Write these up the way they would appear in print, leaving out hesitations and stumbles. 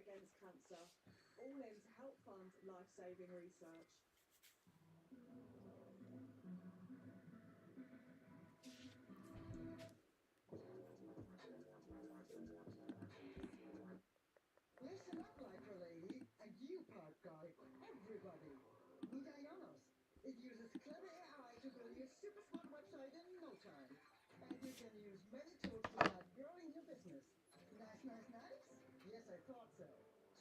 against cancer, all in to help fund life-saving research. Listen up, lycra lady, and you part guy, everybody. Meet Ionos. It uses clever AI to build you a super smart website in no time. And you can use many tools to start growing your business. Nice, nice, nice? Yes, I thought so.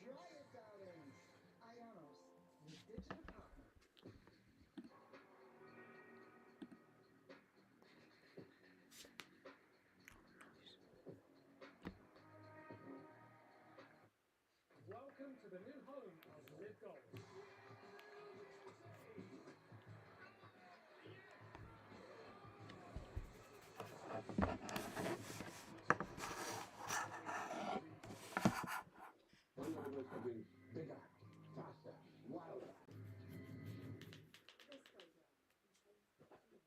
Try it, darlings. Ionos, your digital partner. Welcome to the new home of Live Golf. One of us have been bigger, faster, wilder. This program contains extreme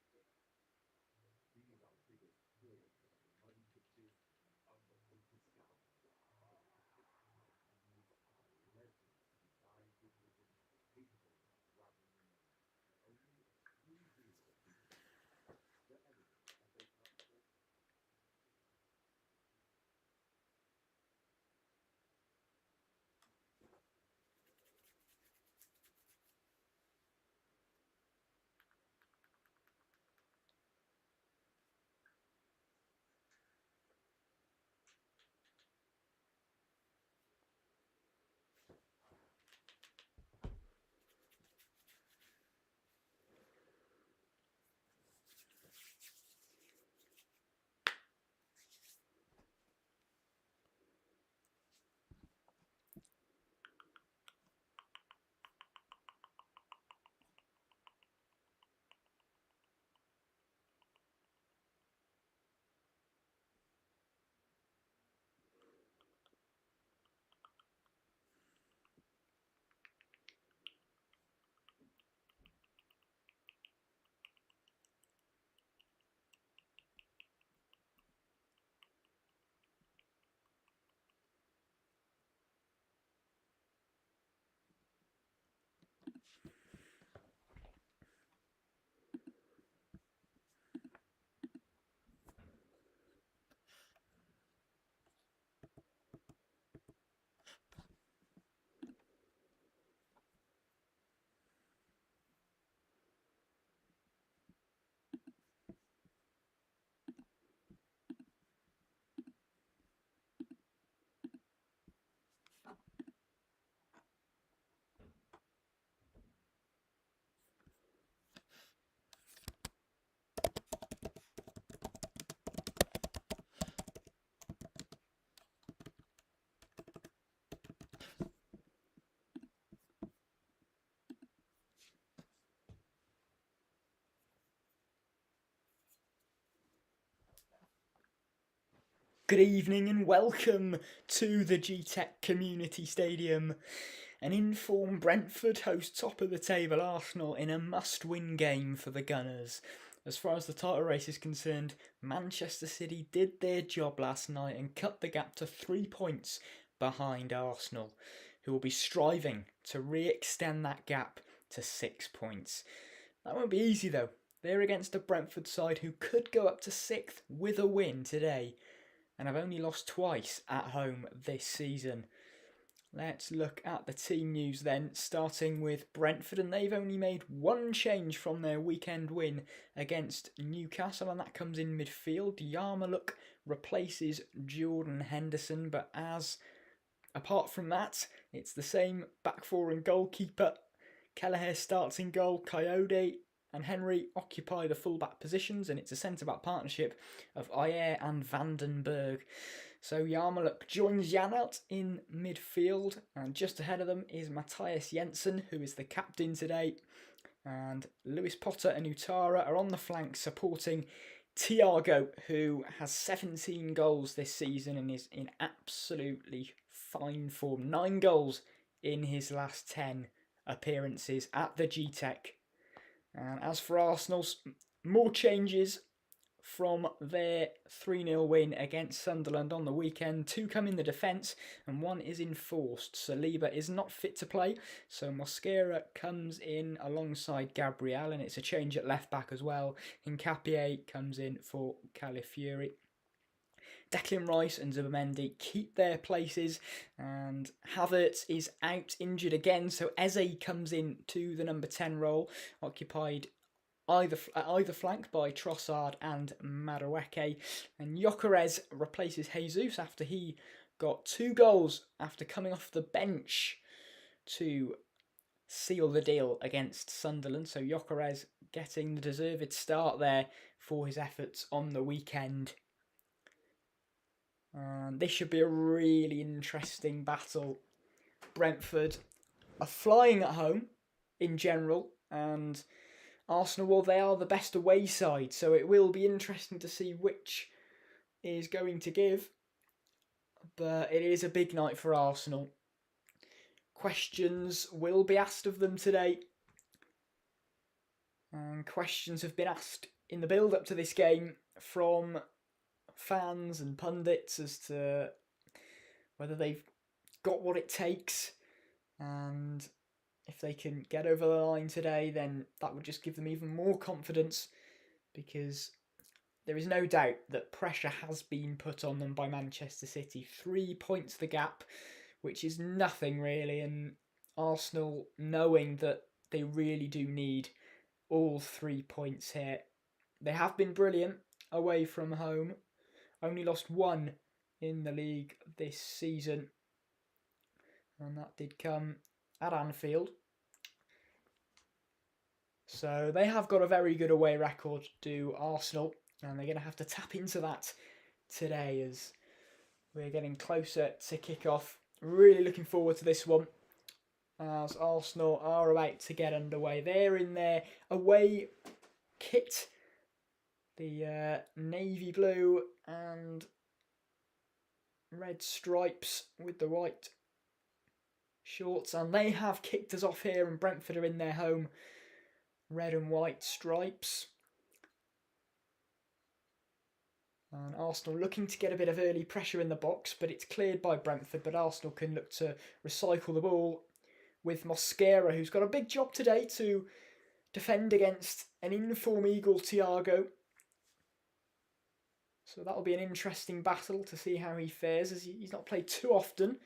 voice. These are the biggest thrills of the muddy pitches and underwater scours. And these are legends designed with vision, capable of unraveling the moment. Only a true hero can create the elegance as they transform. Good evening and welcome to the G-Tech Community Stadium. An informed Brentford host top of the table Arsenal in a must-win game for the Gunners. As far as the title race is concerned, Manchester City did their job last night and cut the gap to 3 points behind Arsenal, who will be striving to re-extend that gap to 6 points. That won't be easy though. They're against a Brentford side who could go up to 6th with a win today, and have only lost twice at home this season. Let's look at the team news then, starting with Brentford, and they've only made one change from their weekend win against Newcastle, and that comes in midfield. Yarmouk replaces Jordan Henderson, but apart from that, it's the same back four and goalkeeper. Kelleher starts in goal, Coyote and Henry occupy the full-back positions, and it's a centre-back partnership of Ayer and Vandenberg. So Yarmouk joins Janelt in midfield, and just ahead of them is Matthias Jensen, who is the captain today, and Lewis Potter and Utara are on the flank supporting Thiago, who has 17 goals this season and is in absolutely fine form. 9 goals in his last 10 appearances at the G-Tech. And as for Arsenal, more changes from their 3-0 win against Sunderland on the weekend. 2 come in the defence and 1 is enforced. Saliba is not fit to play, so Mosquera comes in alongside Gabriel, and it's a change at left back as well. Hincapié comes in for Calafiori. Declan Rice and Zubimendi keep their places, and Havertz is out injured again, so Eze comes in to the number 10 role, occupied either flank by Trossard and Madueke, and Gyökeres replaces Jesus after he got 2 goals after coming off the bench to seal the deal against Sunderland. So Gyökeres getting the deserved start there for his efforts on the weekend. And this should be a really interesting battle. Brentford are flying at home in general, and Arsenal, well, they are the best away side, so it will be interesting to see which is going to give. But it is a big night for Arsenal. Questions will be asked of them today. And questions have been asked in the build-up to this game from fans and pundits as to whether they've got what it takes, and if they can get over the line today, then that would just give them even more confidence, because there is no doubt that pressure has been put on them by Manchester City. 3 points the gap, which is nothing really, and Arsenal, knowing that they really do need all 3 points here. They have been brilliant away from home, only lost 1 in the league this season, and that did come at Anfield. So they have got a very good away record, do Arsenal, and they're going to have to tap into that today as we're getting closer to kick-off. Really looking forward to this one, as Arsenal are about to get underway. They're in their away kit, the navy blue and red stripes with the white shorts, and they have kicked us off here, and Brentford are in their home red and white stripes. And Arsenal looking to get a bit of early pressure in the box, but it's cleared by Brentford, but Arsenal can look to recycle the ball with Mosquera, who's got a big job today to defend against an in-form Eagle Thiago. So that'll be an interesting battle to see how he fares, as he's not played too often,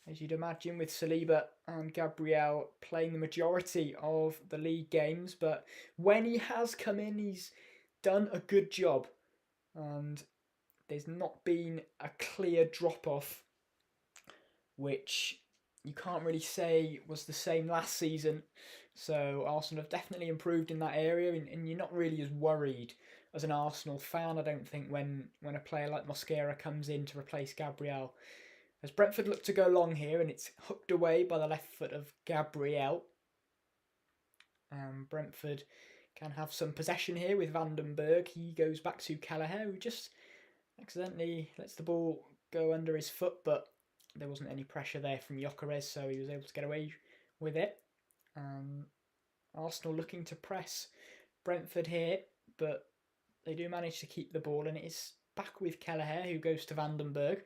as you'd imagine, with Saliba and Gabriel playing the majority of the league games. But when he has come in, he's done a good job, and there's not been a clear drop-off, which you can't really say was the same last season. So Arsenal have definitely improved in that area, and you're not really as worried as an Arsenal fan, I don't think, when a player like Mosquera comes in to replace Gabriel. As Brentford look to go long here, and it's hooked away by the left foot of Gabriel. Brentford can have some possession here with Vandenberg. He goes back to Kelleher, who just accidentally lets the ball go under his foot, but there wasn't any pressure there from Gyökeres, so he was able to get away with it. Arsenal looking to press Brentford here, but they do manage to keep the ball, and it is back with Kelleher, who goes to Vandenberg.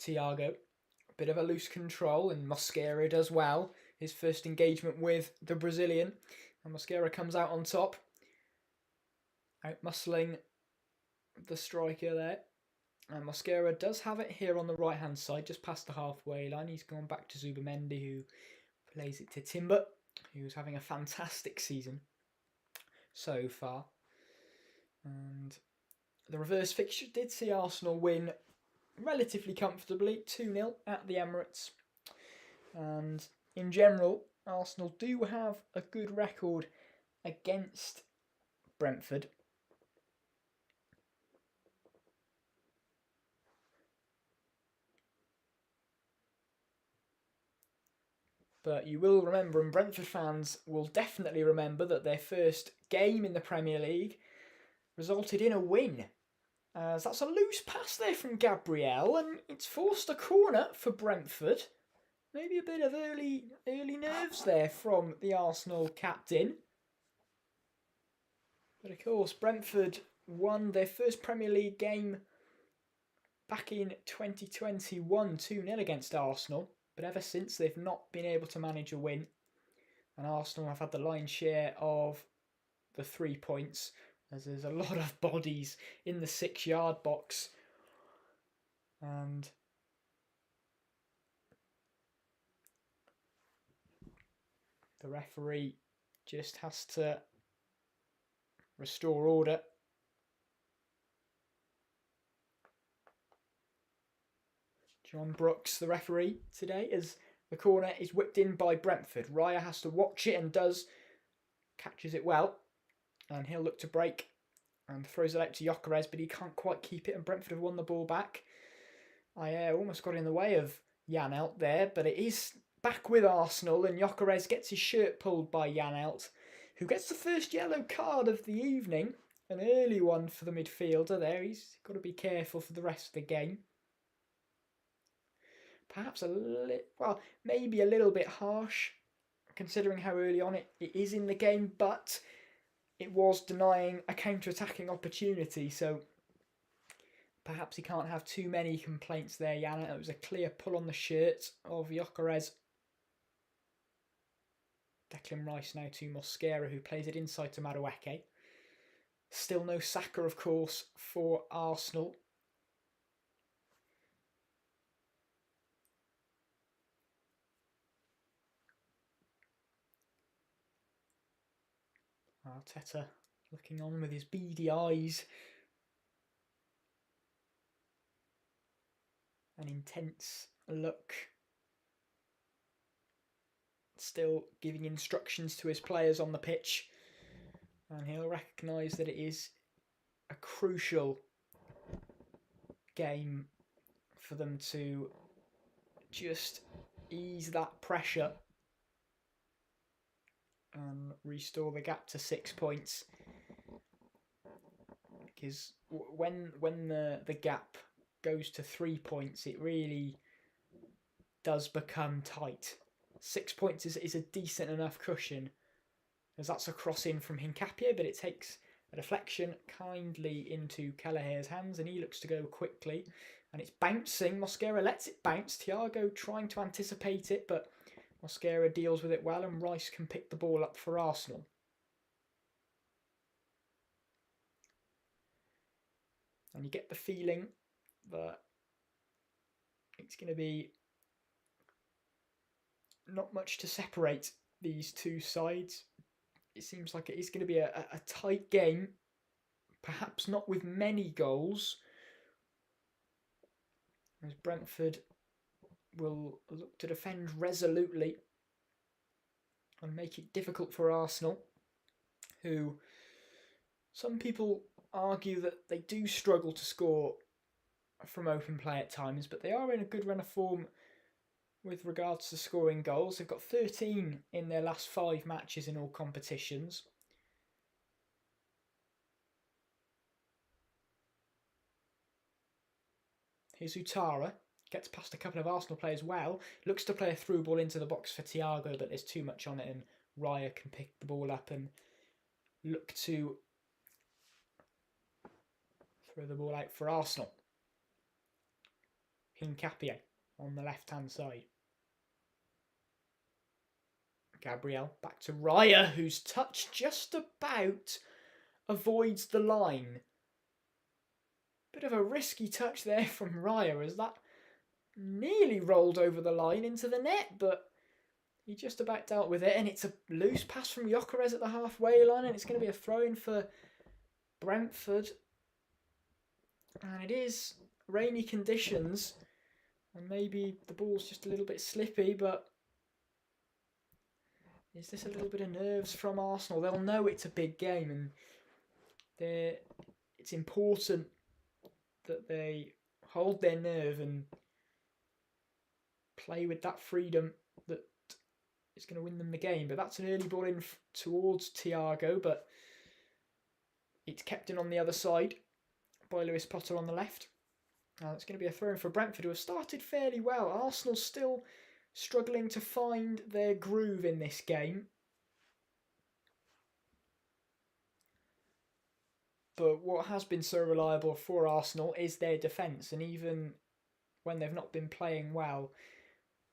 Thiago, a bit of a loose control, and Mosquera does well. His first engagement with the Brazilian, and Mosquera comes out on top, out-muscling the striker there. And Mosquera does have it here on the right-hand side, just past the halfway line. He's gone back to Zubimendi, who plays it to Timber, who's having a fantastic season so far. And the reverse fixture did see Arsenal win relatively comfortably, 2-0 at the Emirates. And in general, Arsenal do have a good record against Brentford. But you will remember, and Brentford fans will definitely remember, that their first game in the Premier League resulted in a win As that's a loose pass there from Gabriel, and it's forced a corner for Brentford. Maybe a bit of early nerves there from the Arsenal captain. But of course, Brentford won their first Premier League game back in 2021, 2-0 against Arsenal. But ever since, they've not been able to manage a win. And Arsenal have had the lion's share of the 3 points, as there's a lot of bodies in the 6-yard box. And the referee just has to restore order. John Brooks, the referee today, as the corner is whipped in by Brentford. Raya has to watch it and does. Catches it well. And he'll look to break and throws it out to Gyökeres, but he can't quite keep it, and Brentford have won the ball back. I almost got in the way of Janelt there, but it is back with Arsenal, and Gyökeres gets his shirt pulled by Janelt, who gets the first yellow card of the evening. An early one for the midfielder there. He's got to be careful for the rest of the game. Perhaps maybe a little bit harsh, considering how early on it is in the game, but it was denying a counter-attacking opportunity, so perhaps he can't have too many complaints there, Janelt. It was a clear pull on the shirt of Gyökeres. Declan Rice now to Mosquera, who plays it inside to Madueke. Still no Saka, of course, for Arsenal. Arteta looking on with his beady eyes. An intense look. Still giving instructions to his players on the pitch. And he'll recognise that it is a crucial game for them to just ease that pressure and restore the gap to 6 points. Because when the gap goes to 3 points, it really does become tight. 6 points is a decent enough cushion, as that's a cross in from Hincapié, but it takes a deflection kindly into Kelleher's hands, and he looks to go quickly, and it's bouncing. Mosquera lets it bounce. Thiago trying to anticipate it, but Mosquera deals with it well, and Rice can pick the ball up for Arsenal. And you get the feeling that it's going to be not much to separate these two sides. It seems like it is going to be a tight game, perhaps not with many goals, as Brentford will look to defend resolutely and make it difficult for Arsenal, who some people argue that they do struggle to score from open play at times, but they are in a good run of form with regards to scoring goals. They've got 13 in their last 5 matches in all competitions. Here's Utara. Gets past a couple of Arsenal players well. Looks to play a through ball into the box for Thiago, but there's too much on it, and Raya can pick the ball up and look to throw the ball out for Arsenal. Hincapié on the left-hand side. Gabriel back to Raya, whose touch just about avoids the line. Bit of a risky touch there from Raya, as that nearly rolled over the line into the net, but he just about dealt with it, and it's a loose pass from Gyökeres at the halfway line, and it's going to be a throw-in for Brentford. And it is rainy conditions, and maybe the ball's just a little bit slippy, but is this a little bit of nerves from Arsenal? They'll know it's a big game, and it's important that they hold their nerve and play with that freedom that is going to win them the game. But that's an early ball in towards Thiago, but it's kept in on the other side. by Lewis Potter on the left. Now it's going to be a throw in for Brentford, who have started fairly well. Arsenal still struggling to find their groove in this game. But what has been so reliable for Arsenal is their defence. And even when they've not been playing well,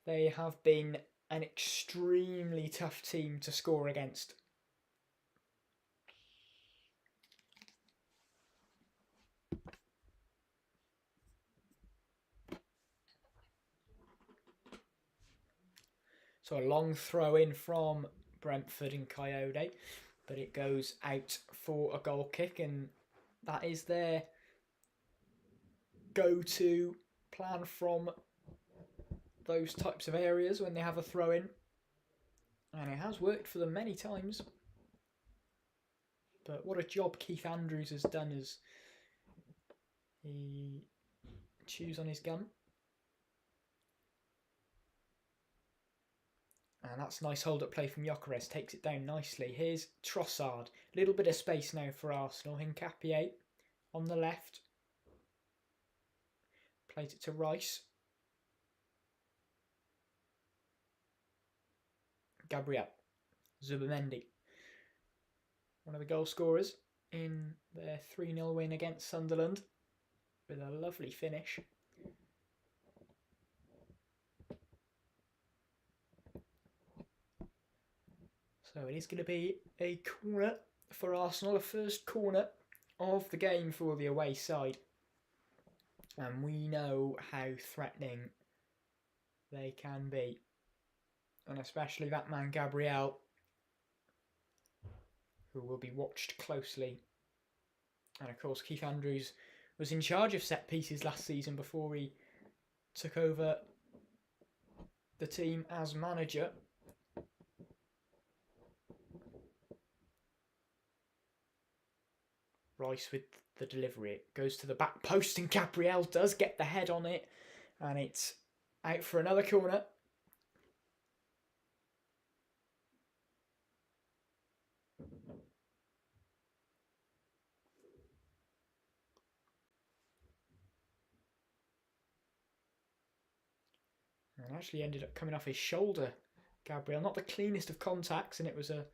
they have been an extremely tough team to score against. So a long throw in from Brentford and Coyote, but it goes out for a goal kick, and that is their go-to plan from those types of areas when they have a throw in. And it has worked for them many times. But what a job Keith Andrews has done as he chews on his gum. And that's a nice hold-up play from Gyökeres. Takes it down nicely. Here's Trossard. A little bit of space now for Arsenal. Hincapié on the left. Plays it to Rice. Gabriel. Zubimendi. One of the goal scorers in their 3-0 win against Sunderland. With a lovely finish. So it is going to be a corner for Arsenal, the first corner of the game for the away side. And we know how threatening they can be. And especially that man Gabriel, who will be watched closely. And of course Keith Andrews was in charge of set pieces last season before he took over the team as manager. Rice with the delivery. It goes to the back post and Gabriel does get the head on it. And it's out for another corner. And actually ended up coming off his shoulder, Gabriel. Not the cleanest of contacts, and it was a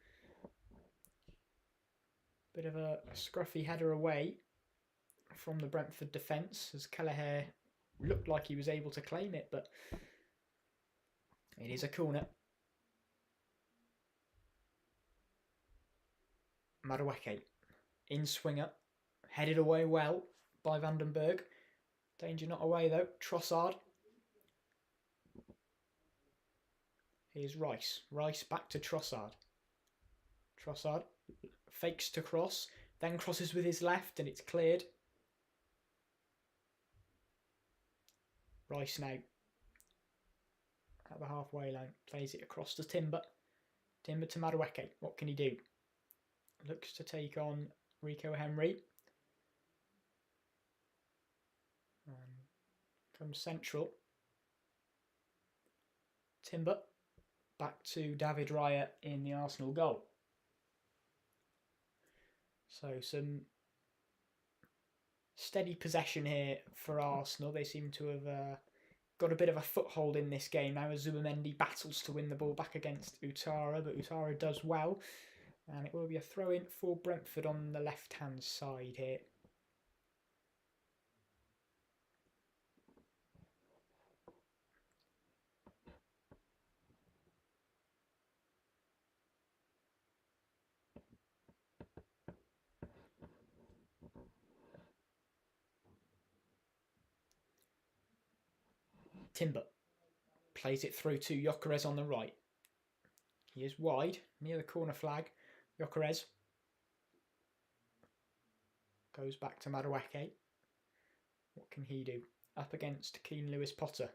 bit of a scruffy header away from the Brentford defence, as Kelleher looked like he was able to claim it, but it is a corner. Madueke, in swinger, headed away well by Vandenberg. Danger not away though. Trossard. Here's Rice. Rice back to Trossard. Trossard fakes to cross, then crosses with his left and it's cleared. Rice now at the halfway line, plays it across to Timber. Timber to Madueke. What can he do? Looks to take on Rico Henry. Comes central. Timber back to David Raya in the Arsenal goal. So some steady possession here for Arsenal. They seem to have got a bit of a foothold in this game now as Zubimendi battles to win the ball back against Utara, but Utara does well. And it will be a throw-in for Brentford on the left-hand side here. Timber plays it through to Gyökeres on the right. He is wide, near the corner flag. Gyökeres goes back to Madueke. What can he do? Up against Keane Lewis Potter.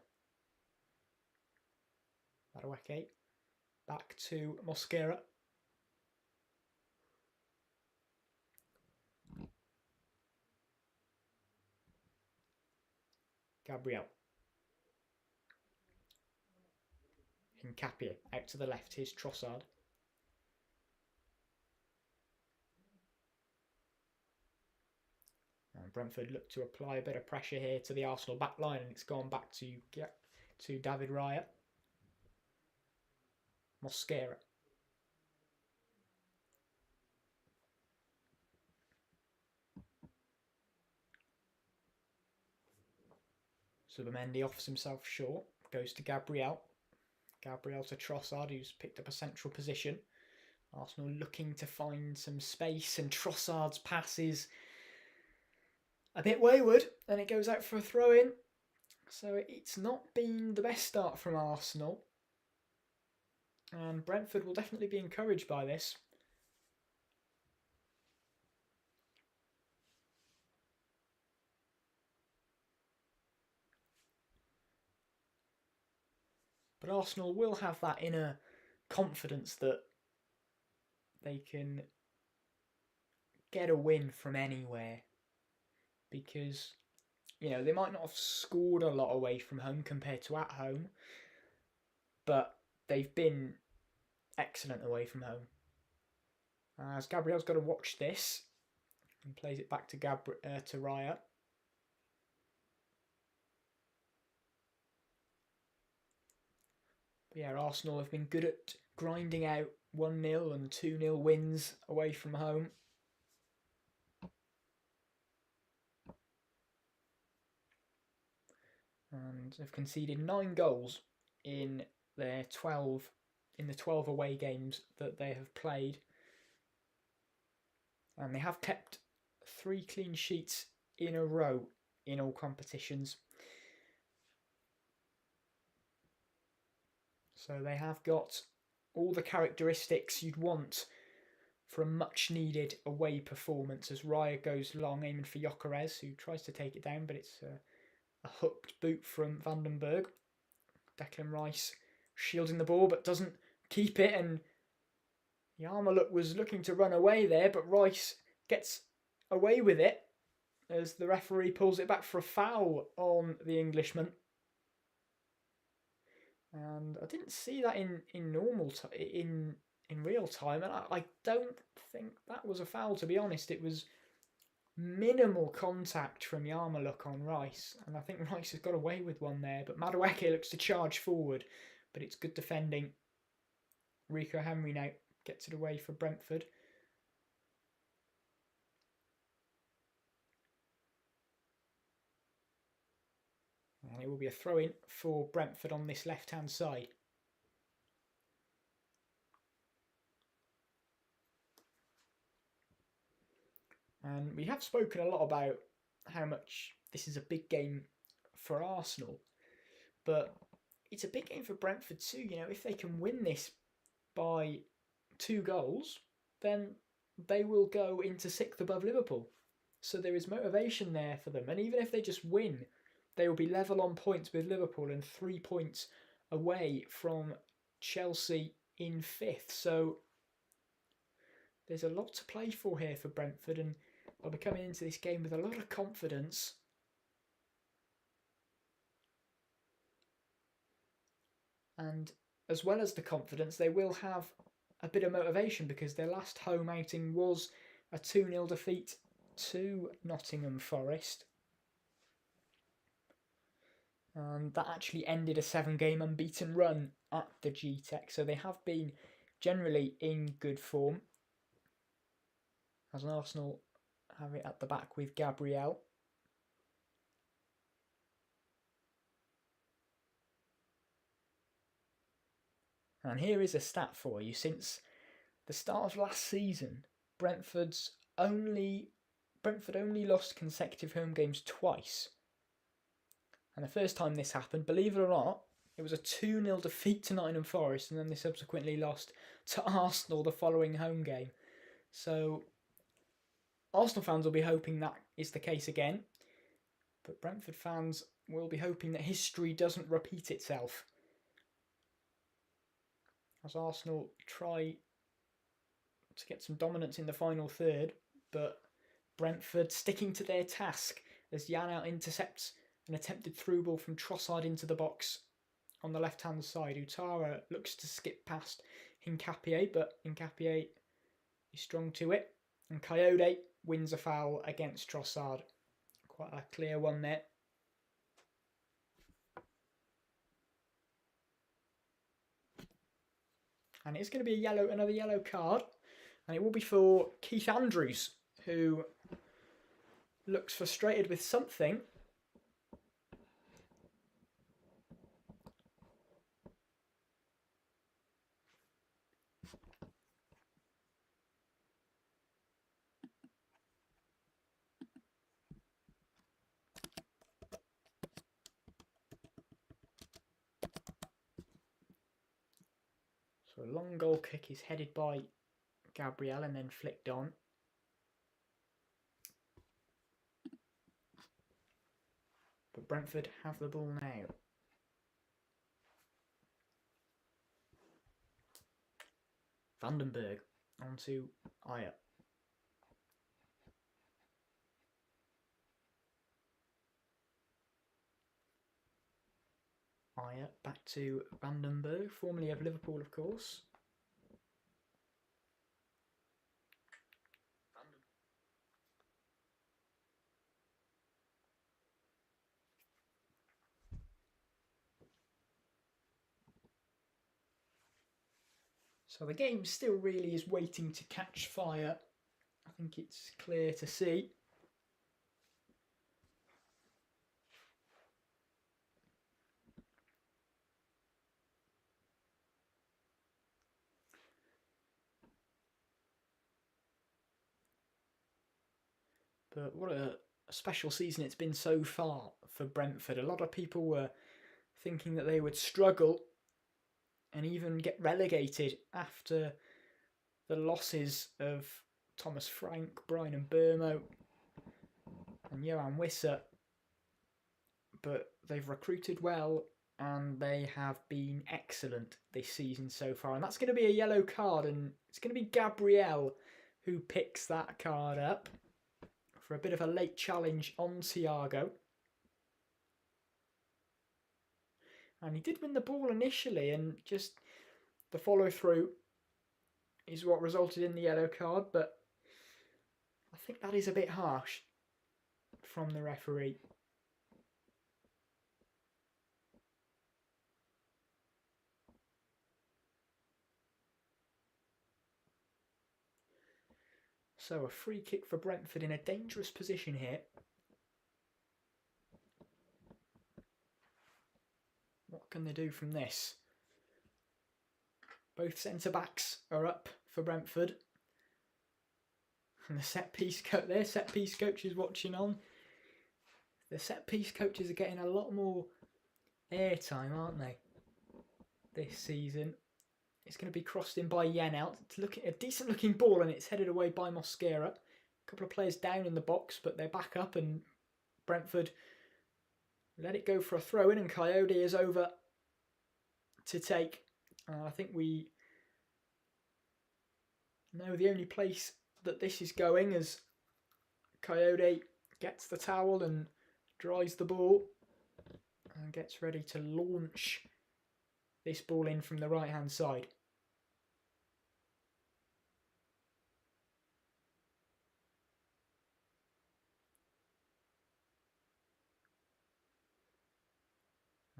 Madueke back to Mosquera. Gabriel. Hincapié out to the left. Here's Trossard. And And Brentford look to apply a bit of pressure here to the Arsenal back line, and it's gone back to David Raya. Mosquera. Zubimendi offers himself short, goes to Gabriel. Gabriel to Trossard, who's picked up a central position. Arsenal looking to find some space, and Trossard's pass is a bit wayward, and it goes out for a throw-in. So it's not been the best start from Arsenal. And Brentford will definitely be encouraged by this. But Arsenal will have that inner confidence that they can get a win from anywhere. Because, you know, they might not have scored a lot away from home compared to at home, but they've been excellent away from home. As Gabriel's got to watch this and plays it back to Raya. But yeah, Arsenal have been good at grinding out 1-0 and 2-0 wins away from home. And have conceded 9 goals in the 12 away games that they have played. And they have kept 3 clean sheets in a row in all competitions. So they have got all the characteristics you'd want for a much needed away performance, as Raya goes long, aiming for Gyökeres, who tries to take it down, but it's a hooked boot from Vandenberg. Declan Rice shielding the ball, but doesn't keep it, and Yarmouk was looking to run away there, but Rice gets away with it as the referee pulls it back for a foul on the Englishman. And I didn't see that in real time, and I don't think that was a foul, to be honest. It was minimal contact from Yarmouk on Rice, and I think Rice has got away with one there, but Madueke looks to charge forward, but it's good defending. Rico Henry now gets it away for Brentford. And it will be a throw-in for Brentford on this left-hand side. And we have spoken a lot about how much this is a big game for Arsenal, but it's a big game for Brentford too. You know, if they can win this by 2 goals, then they will go into 6th above Liverpool. So there is motivation there for them. And even if they just win, they will be level on points with Liverpool and 3 points away from Chelsea in 5th. So there's a lot to play for here for Brentford, and they'll be coming into this game with a lot of confidence. And as well as the confidence, they will have a bit of motivation, because their last home outing was a 2-0 defeat to Nottingham Forest. And that actually ended a 7-game unbeaten run at the G-Tech. So they have been generally in good form. As Arsenal have it at the back with Gabriel. And here is a stat for you. Since the start of last season, Brentford only lost consecutive home games twice. And the first time this happened, believe it or not, it was a 2-0 defeat to Nottingham Forest, and then they subsequently lost to Arsenal the following home game. So Arsenal fans will be hoping that is the case again, but Brentford fans will be hoping that history doesn't repeat itself, as Arsenal try to get some dominance in the final third, but Brentford sticking to their task as Yana intercepts an attempted through ball from Trossard into the box on the left-hand side. Utara looks to skip past Hincapié, but Hincapié is strong to it, and Coyote wins a foul against Trossard. Quite a clear one there. And it's going to be another yellow card. And it will be for Keith Andrews, who looks frustrated with something. So a long goal kick is headed by Gabriel and then flicked on. But Brentford have the ball now. Vandenberg onto Ayer. Ayer back to Vandenberg, formerly of Liverpool, of course. So the game still really is waiting to catch fire. I think it's clear to see. But what a special season it's been so far for Brentford. A lot of people were thinking that they would struggle and even get relegated after the losses of Thomas Frank, Brian Mbeumo and Johan Wissa. But they've recruited well and they have been excellent this season so far. And that's going to be a yellow card, and it's going to be Gabriel who picks that card up for a bit of a late challenge on Thiago. And he did win the ball initially, and just the follow-through is what resulted in the yellow card. But I think that is a bit harsh from the referee. So a free kick for Brentford in a dangerous position here. What can they do from this? Both centre-backs are up for Brentford. And the set-piece coach is watching on. The set-piece coaches are getting a lot more airtime, aren't they, this season? It's going to be crossed in by Yenelt. It's a decent-looking ball, and it's headed away by Mosquera. A couple of players down in the box, but they're back up, and Brentford let it go for a throw-in, and Coyote is over to take. I think we know the only place that this is going as Coyote gets the towel and dries the ball and gets ready to launch this ball in from the right-hand side.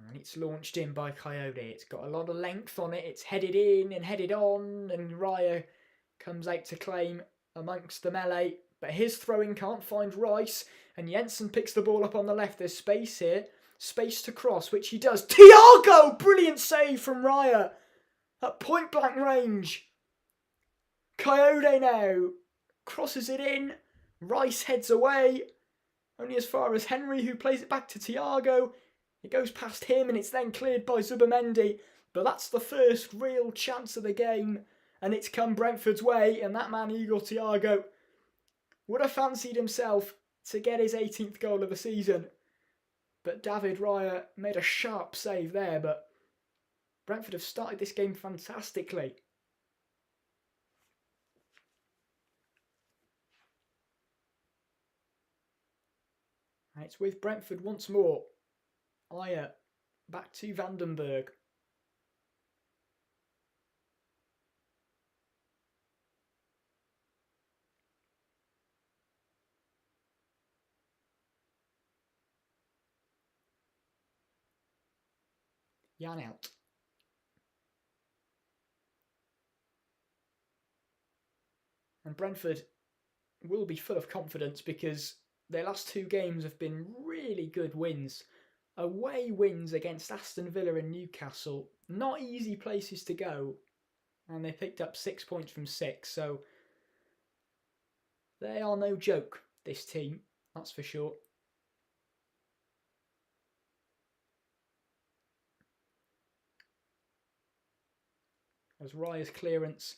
And it's launched in by Coyote. It's got a lot of length on it. It's headed in and headed on, and Raya comes out to claim amongst the melee. But his throwing can't find Rice, and Jensen picks the ball up on the left. There's space here. Space to cross, which he does. Thiago! Brilliant save from Raya at point-blank range. Coyote now crosses it in. Rice heads away, only as far as Henry, who plays it back to Thiago. It goes past him, and it's then cleared by Zubamendi. But that's the first real chance of the game, and it's come Brentford's way. And that man, Igor Thiago, would have fancied himself to get his 18th goal of the season. But David Raya made a sharp save there. But Brentford have started this game fantastically. And it's with Brentford once more. Ayer back to Vandenberg. Jan out. And Brentford will be full of confidence because their last 2 games have been really good wins. Away wins against Aston Villa and Newcastle. Not easy places to go. And they picked up 6 points from 6. So they are no joke, this team. That's for sure. As Raya's clearance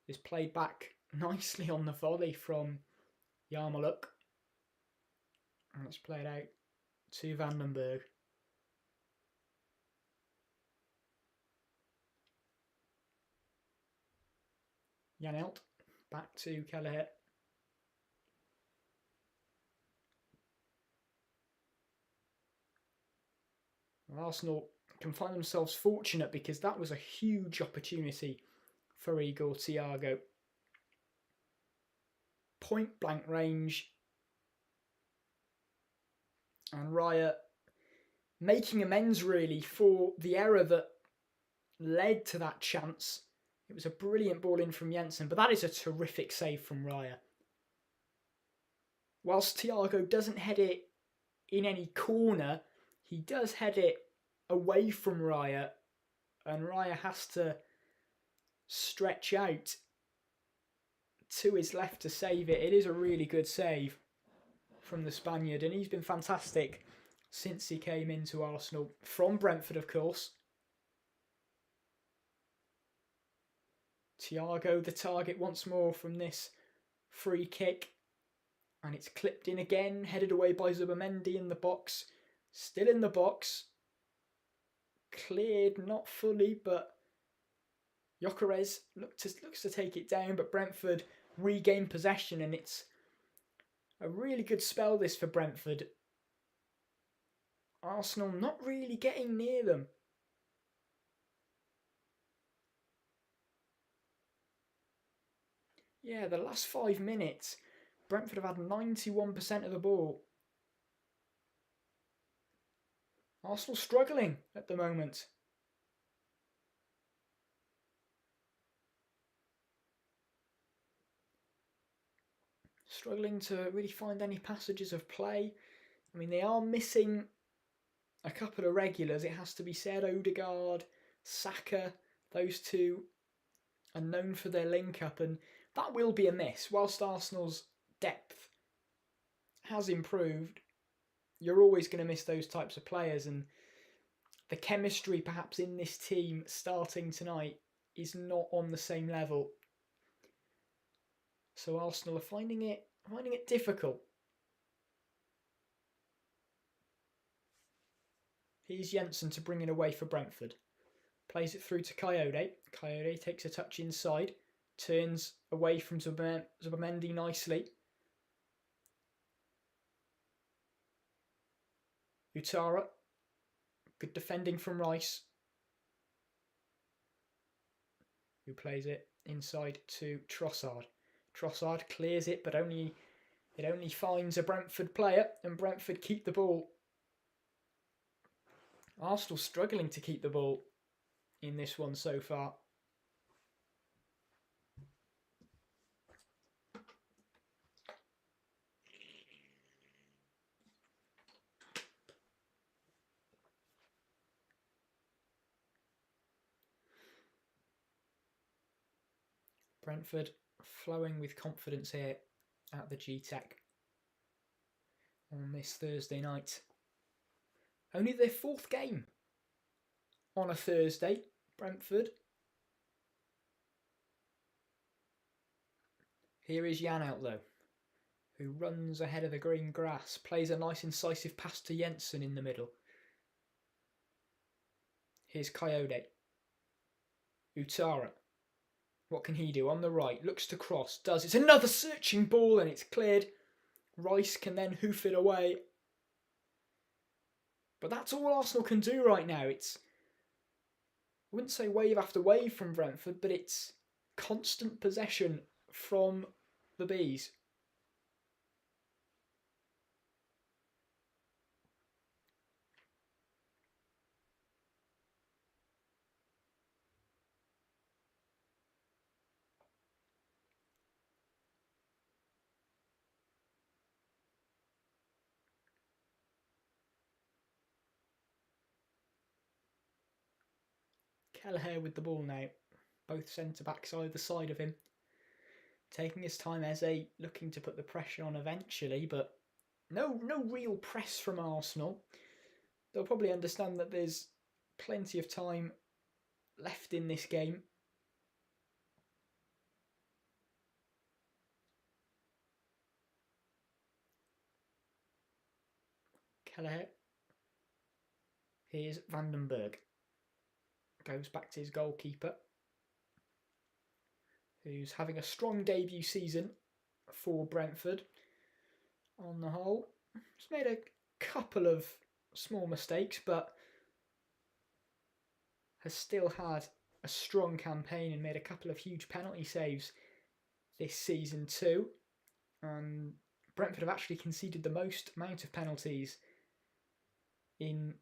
is played back nicely on the volley from Yarmouk. And it's played out to Vandenberg. Janelt back to Kelleher. Arsenal can find themselves fortunate because that was a huge opportunity for Igor Thiago. Point blank range. And Raya making amends really for the error that led to that chance. It was a brilliant ball in from Jensen, but that is a terrific save from Raya. Whilst Thiago doesn't head it in any corner, he does head it away from Raya, and Raya has to stretch out to his left to save it. It is a really good save from the Spaniard, and he's been fantastic since he came into Arsenal from Brentford, of course. Thiago, the target once more from this free kick, and it's clipped in again, headed away by Zubamendi in the box. Still in the box. Cleared, not fully, but Gyökeres looks to take it down, but Brentford regain possession, and it's a really good spell this for Brentford. Arsenal not really getting near them. Yeah, the last 5 minutes, Brentford have had 91% of the ball. Arsenal struggling at the moment. Struggling to really find any passages of play. I mean, they are missing a couple of regulars, it has to be said. Odegaard, Saka, those two are known for their link-up, and that will be a miss. Whilst Arsenal's depth has improved, you're always going to miss those types of players, and the chemistry perhaps in this team starting tonight is not on the same level. So Arsenal are finding it difficult. Here's Jensen to bring it away for Brentford. Plays it through to Coyote. Coyote takes a touch inside. Turns away from Zubamendi nicely. Utara. Good defending from Rice. Who plays it inside to Trossard. Trossard clears it, but it only finds a Brentford player, and Brentford keep the ball. Arsenal struggling to keep the ball in this one so far. Brentford flowing with confidence here at the G-Tech on this Thursday night. Only their 4th game on a Thursday, Brentford. Here is Jan out though, who runs ahead of the green grass, plays a nice incisive pass to Jensen in the middle. Here's Coyote. Utara. What can he do? On the right, looks to cross, does. It's another searching ball and it's cleared. Rice can then hoof it away. But that's all Arsenal can do right now. It's, I wouldn't say wave after wave from Brentford, but it's constant possession from the Bees. Kelleher with the ball now. Both centre-backs either side of him. Taking his time, Eze looking to put the pressure on eventually, but no real press from Arsenal. They'll probably understand that there's plenty of time left in this game. Kelleher. Here's Vandenberg. Goes back to his goalkeeper, who's having a strong debut season for Brentford. On the whole, he's made a couple of small mistakes, but has still had a strong campaign and made a couple of huge penalty saves this season too. And Brentford have actually conceded the most amount of penalties in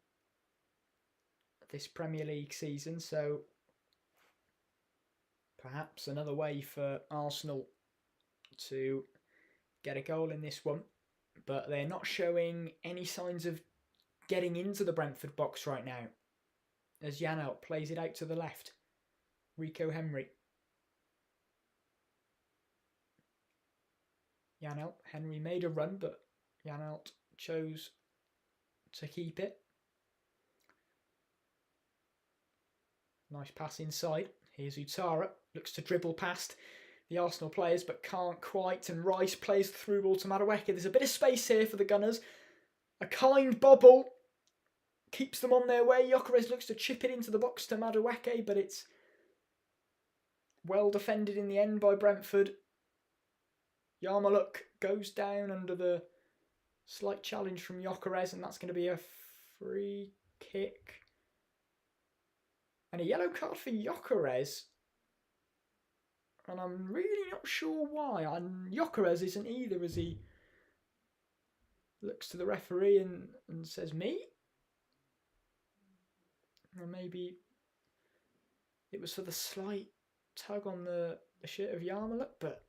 this Premier League season, so perhaps another way for Arsenal to get a goal in this one. But they're not showing any signs of getting into the Brentford box right now, as Janelt plays it out to the left. Rico Henry. Janelt. Henry made a run, but Janelt chose to keep it. Nice pass inside. Here's Utara. Looks to dribble past the Arsenal players, but can't quite. And Rice plays the through ball to Madueke. There's a bit of space here for the Gunners. A kind bobble keeps them on their way. Gyökeres looks to chip it into the box to Madueke, but it's well defended in the end by Brentford. Yarmouk goes down under the slight challenge from Gyökeres, and that's going to be a free kick. And a yellow card for Gyökeres. And I'm really not sure why. And Gyökeres isn't either, as he looks to the referee and says, me? Or maybe it was for the slight tug on the shirt of Yarmouk, but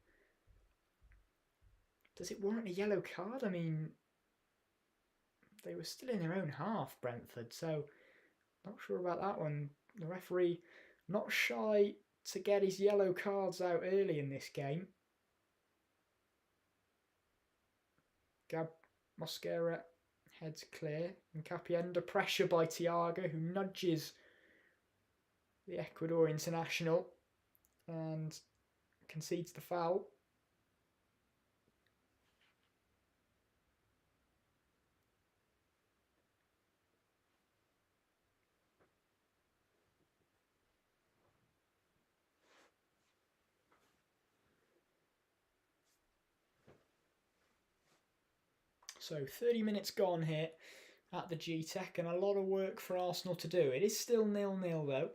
does it warrant a yellow card? I mean, they were still in their own half, Brentford, so not sure about that one. The referee not shy to get his yellow cards out early in this game. Gab Mosquera heads clear, and Capi under pressure by Thiago, who nudges the Ecuador international and concedes the foul. So 30 minutes gone here at the G-Tech, and a lot of work for Arsenal to do. It is still 0-0 though,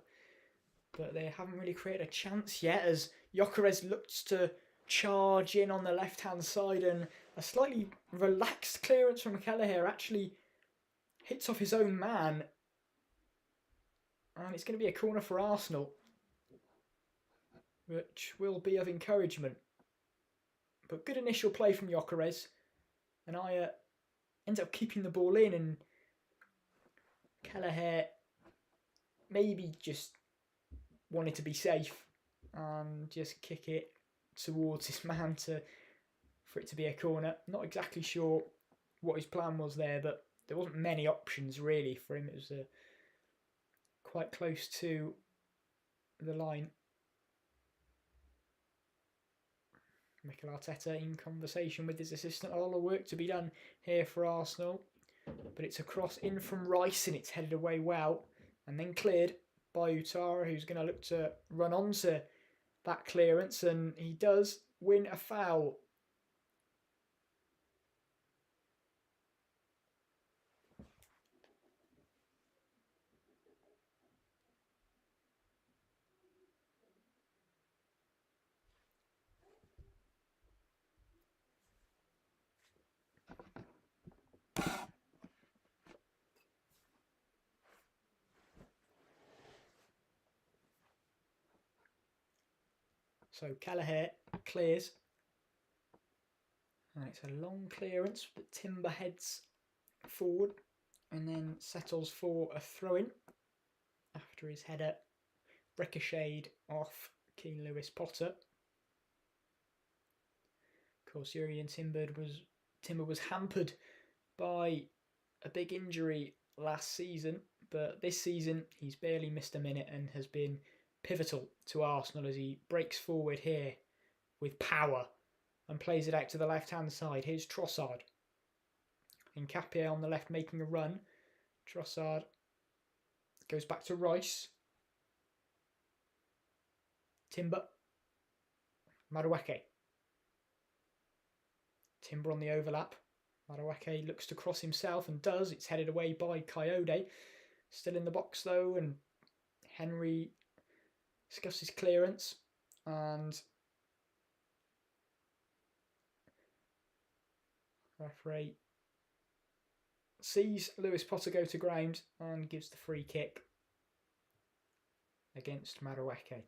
but they haven't really created a chance yet, as Gyökeres looks to charge in on the left-hand side, and a slightly relaxed clearance from Kelleher actually hits off his own man, and it's going to be a corner for Arsenal, which will be of encouragement. But good initial play from Gyökeres, and I ends up keeping the ball in, and Kelleher maybe just wanted to be safe and just kick it towards his man for it to be a corner. Not exactly sure what his plan was there, but there wasn't many options really for him. It was quite close to the line. Mikel Arteta in conversation with his assistant. A lot of work to be done here for Arsenal. But it's a cross in from Rice, and it's headed away well. And then cleared by Utara, who's going to look to run onto that clearance. And he does win a foul. So Kelleher clears, and it's a long clearance that Timber heads forward and then settles for a throw-in after his header ricocheted off Keane Lewis Potter. Of course, Jurrien Timber was hampered by a big injury last season, but this season he's barely missed a minute and has been pivotal to Arsenal as he breaks forward here with power and plays it out to the left-hand side. Here's Trossard. Nkapie on the left making a run. Trossard goes back to Rice. Timber. Madueke. Timber on the overlap. Madueke looks to cross himself and does. It's headed away by Coyote. Still in the box though, and Henry scuffs his clearance and referee sees Lewis Potter go to ground and gives the free kick against Madueke.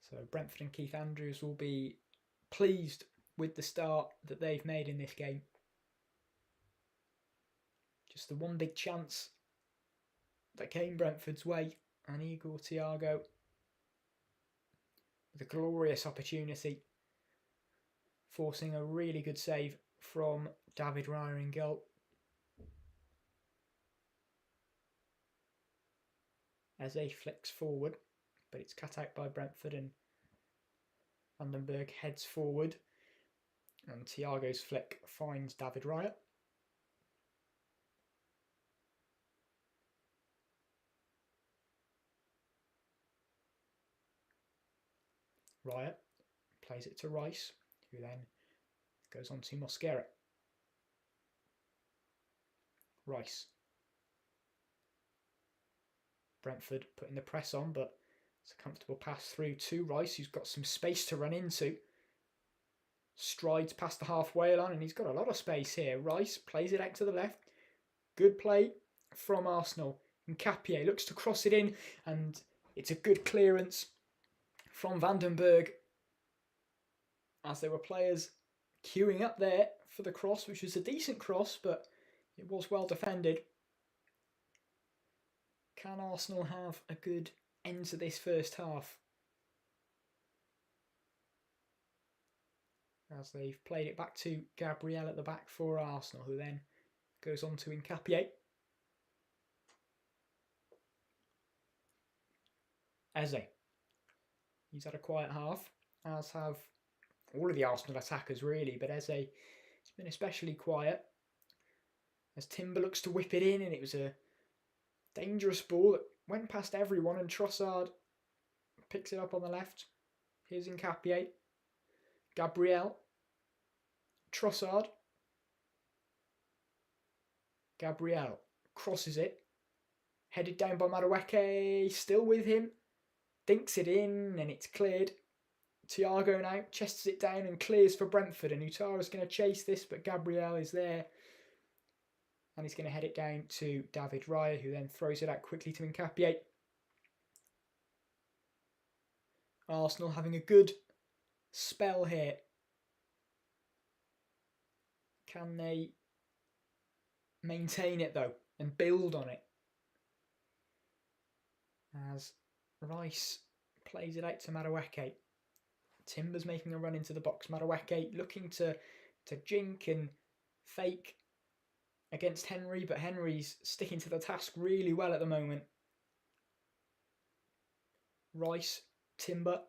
So Brentford and Keith Andrews will be pleased with the start that they've made in this game. Just the one big chance that came Brentford's way, and Igor Thiago with a glorious opportunity, forcing a really good save from David Raya in goal. Eze flicks forward, but it's cut out by Brentford, and Vandenberg heads forward, and Thiago's flick finds David Raya. Raya plays it to Rice, who then goes on to Mosquera. Rice. Brentford putting the press on, but it's a comfortable pass through to Rice, who's got some space to run into. Strides past the halfway line, and he's got a lot of space here. Rice plays it out to the left. Good play from Arsenal. Nkapie looks to cross it in, and it's a good clearance from Vandenberg, as there were players queuing up there for the cross, which was a decent cross, but it was well defended. Can Arsenal have a good end to this first half? As they've played it back to Gabriel at the back for Arsenal, who then goes on to Nkapie. Eze. He's had a quiet half, as have all of the Arsenal attackers really, but Eze has been especially quiet. As Timber looks to whip it in, and it was a dangerous ball that went past everyone, and Trossard picks it up on the left. Here's Nkapie. Gabriel. Trossard. Gabriel crosses it. Headed down by Madueke, still with him. Dinks it in, and it's cleared. Thiago now chests it down and clears for Brentford, and Utara's going to chase this, but Gabriel is there. And he's going to head it down to David Raya, who then throws it out quickly to Nkapie. Arsenal having a good spell here. Can they maintain it though and build on it? As Rice plays it out to Madueke. Timber's making a run into the box. Madueke looking to jink and fake against Henry, but Henry's sticking to the task really well at the moment. Rice, Timber.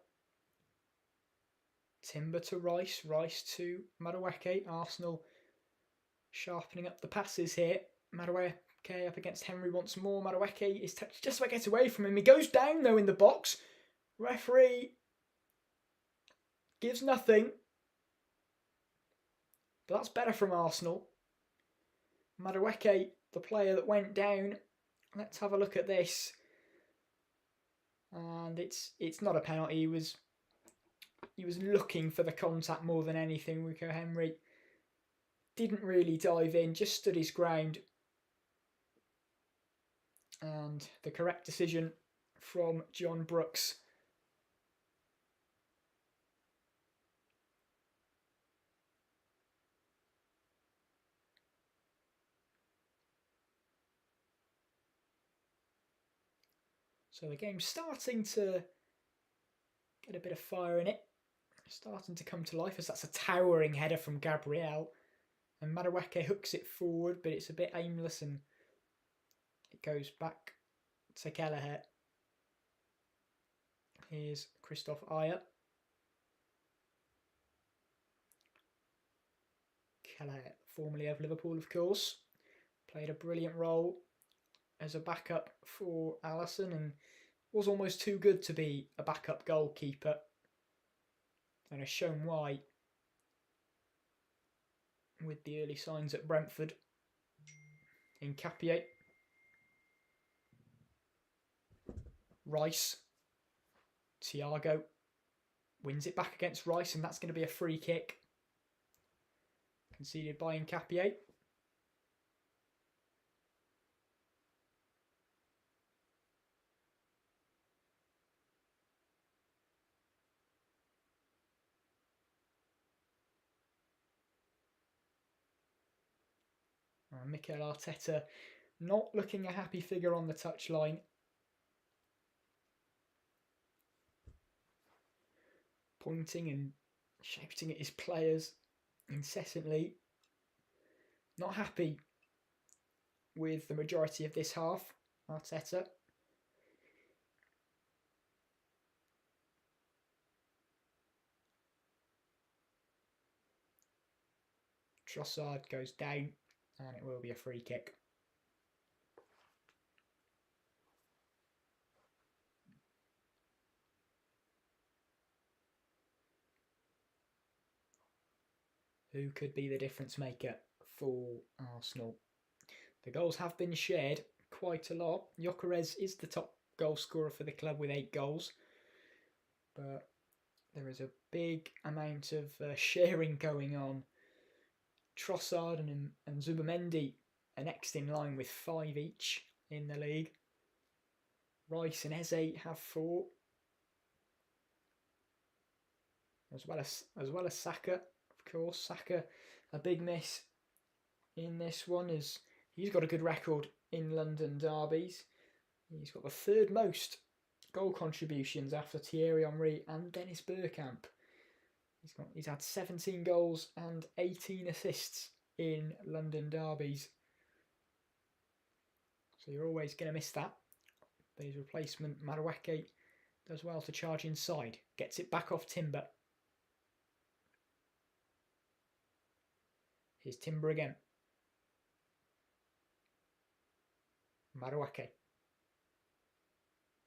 Timber to Rice. Rice to Madueke. Arsenal sharpening up the passes here. Madueke up against Henry once more. Madueke is just about to get away from him. He goes down though in the box. Referee gives nothing. But that's better from Arsenal. Madueke, the player that went down. Let's have a look at this. And it's not a penalty. He was looking for the contact more than anything. Rico Henry didn't really dive in, just stood his ground. And the correct decision from John Brooks. So the game's starting to get a bit of fire in it. Starting to come to life as that's a towering header from Gabriel. And Madueke hooks it forward, but it's a bit aimless and it goes back to Kelleher. Here's Christoph Ayer. Kelleher, formerly of Liverpool, of course, played a brilliant role as a backup for Alisson and was almost too good to be a backup goalkeeper, and has shown why with the early signs at Brentford. Nkapie, Rice, Thiago wins it back against Rice, and that's going to be a free kick conceded by Nkapie. Mikel Arteta not looking a happy figure on the touchline. Pointing and shouting at his players incessantly. Not happy with the majority of this half, Arteta. Trossard goes down and it will be a free kick. Who could be the difference maker for Arsenal? The goals have been shared quite a lot. Gyökeres is the top goal scorer for the club with 8 goals. But there is a big amount of sharing going on. Trossard and Zubimendi are next in line with 5 each in the league. Rice and Eze have 4. As well as Saka, of course. Saka, a big miss in this one, as he's got a good record in London derbies. He's got the 3rd most goal contributions after Thierry Henry and Dennis Bergkamp. He's had 17 goals and 18 assists in London derbies. So you're always going to miss that. But his replacement, Madueke, does well to charge inside. Gets it back off Timber. Here's Timber again. Madueke.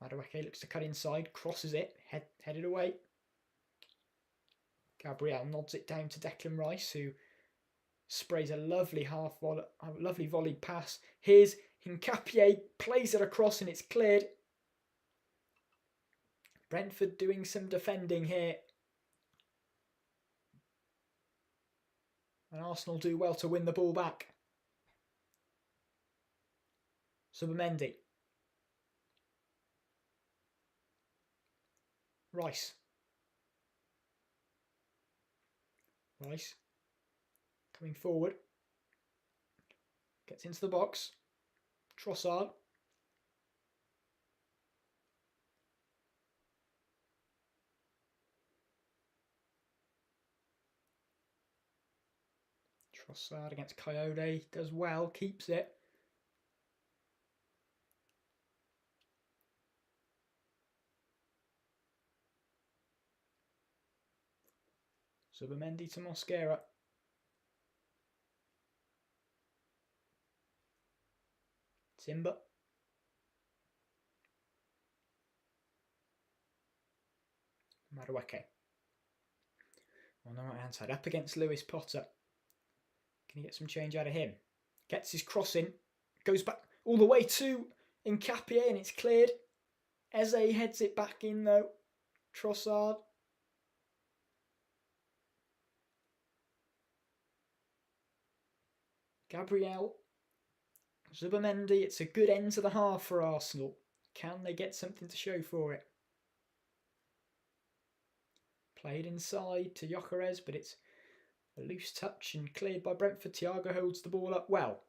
Madueke looks to cut inside, crosses it, headed away. Gabriel nods it down to Declan Rice, who sprays a lovely volleyed pass. Here's Nkapie, plays it across and it's cleared. Brentford doing some defending here. And Arsenal do well to win the ball back. Zubimendi. Rice. Coming forward. Gets into the box. Trossard. Trossard against Coyote. Does well. Keeps it. Zubimendi to Mosquera. Timber. Madueke. On the right hand side, up against Lewis Potter. Can he get some change out of him? Gets his cross in. Goes back all the way to Nkapie and it's cleared. Eze heads it back in though. Trossard. Gabriel. Zubimendi. It's a good end to the half for Arsenal. Can they get something to show for it? Played inside to Gyökeres, but it's a loose touch and cleared by Brentford. Thiago holds the ball up well.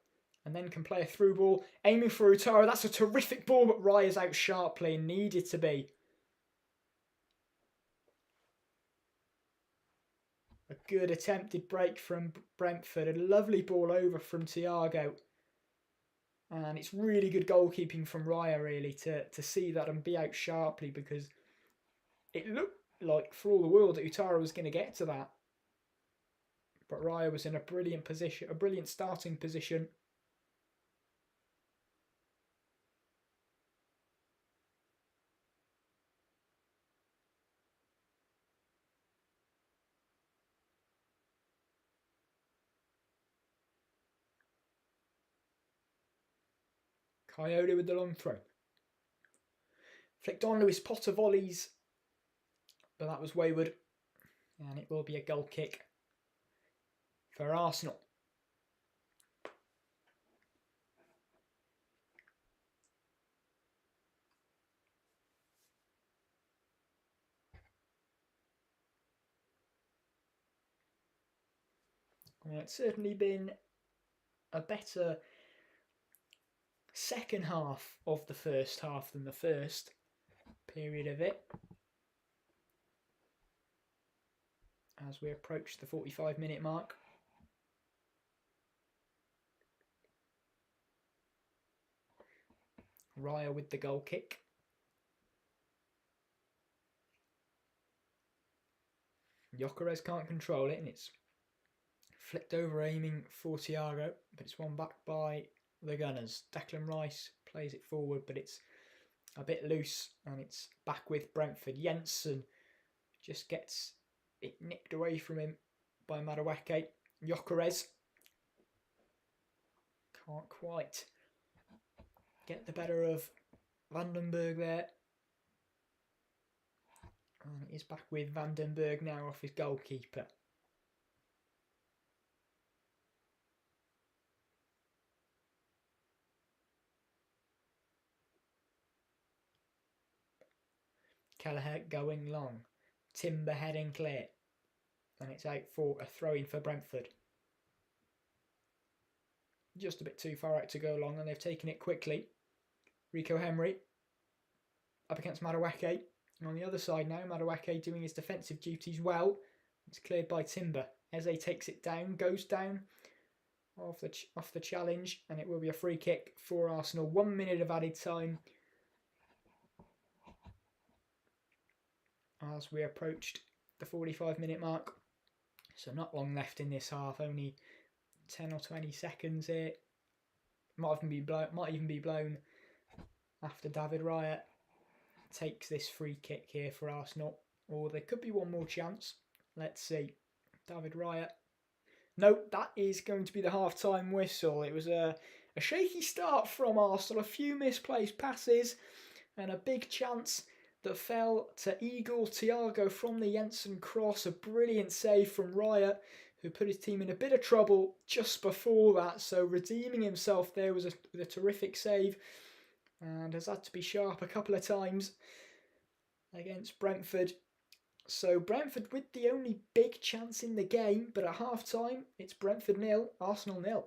and then can play a through ball, aiming for Utara. That's a terrific ball, but Raya's out sharply and needed to be. A good attempted break from Brentford. A lovely ball over from Thiago. And it's really good goalkeeping from Raya, really, to see that and be out sharply, because it looked like, for all the world, that Utara was going to get to that. But Raya was in a brilliant position, a brilliant starting position. Coyote with the long throw. Flicked on. Lewis Potter volleys, but that was wayward. And it will be a goal kick for Arsenal. Well, it's certainly been a better second half of the first half than the first period of it, as we approach the 45-minute mark. Raya with the goal kick. Gyökeres can't control it, and it's flicked over, aiming for Thiago, but it's won back by the Gunners. Declan Rice plays it forward, but it's a bit loose, and it's back with Brentford. Jensen just gets it nicked away from him by Madueke. Gyökeres can't quite get the better of Vandenberg there. And it is back with Vandenberg now off his goalkeeper. Kelleher going long. Timber heading clear. And it's out for a throw-in for Brentford. Just a bit too far out to go long, and they've taken it quickly. Rico Henry up against Madueke. And on the other side now, Madueke doing his defensive duties well. It's cleared by Timber. Eze takes it down, goes down off the challenge, and it will be a free kick for Arsenal. 1 minute of added time as we approached the 45-minute mark. So not long left in this half, only 10 or 20 seconds here. Might even be blown after David Raya takes this free kick here for Arsenal. Or there could be one more chance. Let's see. David Raya. No, that is going to be the half-time whistle. It was a shaky start from Arsenal. A few misplaced passes and a big chance that fell to Eagle Thiago from the Jensen cross. A brilliant save from Raya, who put his team in a bit of trouble just before that. So redeeming himself there with a terrific save, and has had to be sharp a couple of times against Brentford. So Brentford with the only big chance in the game, but at half-time it's Brentford 0, Arsenal 0.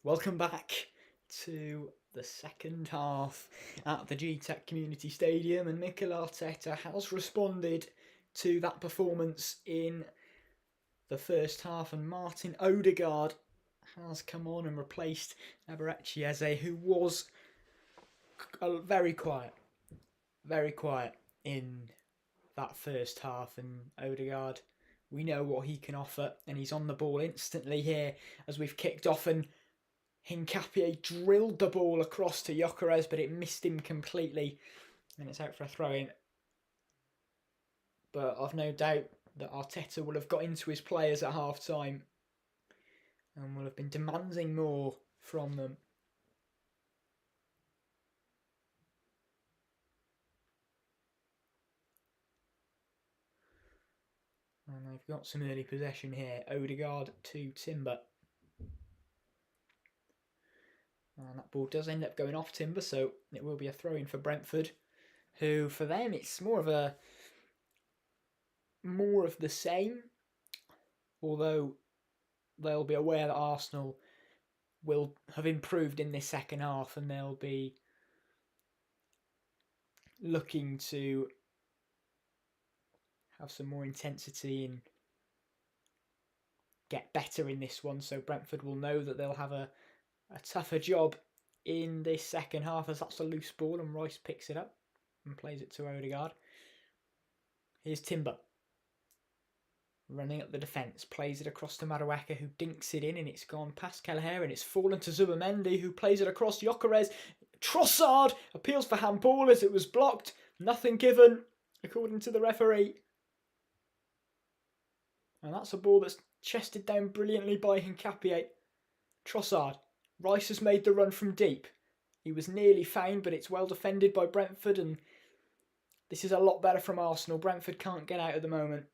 Welcome back to the second half at the G-Tech Community Stadium, and Mikel Arteta has responded to that performance in the first half, and Martin Odegaard has come on and replaced Eberechi Eze, who was very quiet in that first half. And Odegaard, we know what he can offer, and he's on the ball instantly here as we've kicked off, and Hincapié drilled the ball across to Gyökeres, but it missed him completely, and it's out for a throw-in. But I've no doubt that Arteta will have got into his players at half-time and will have been demanding more from them. And they've got some early possession here. Odegaard to Timber. And that ball does end up going off Timber, so it will be a throw-in for Brentford, who, for them, it's more of the same, although they'll be aware that Arsenal will have improved in this second half, and they'll be looking to have some more intensity and get better in this one. So Brentford will know that they'll have a tougher job in this second half, as that's a loose ball and Rice picks it up and plays it to Odegaard. Here's Timber running up the defence, plays it across to Madueke, who dinks it in, and it's gone past Kelleher, and it's fallen to Zubamendi, who plays it across Gyökeres. Trossard appeals for handball as it was blocked. Nothing given, according to the referee. And that's a ball that's chested down brilliantly by Hincapié. Trossard. Rice has made the run from deep. He was nearly found, but it's well defended by Brentford, and this is a lot better from Arsenal. Brentford can't get out at the moment.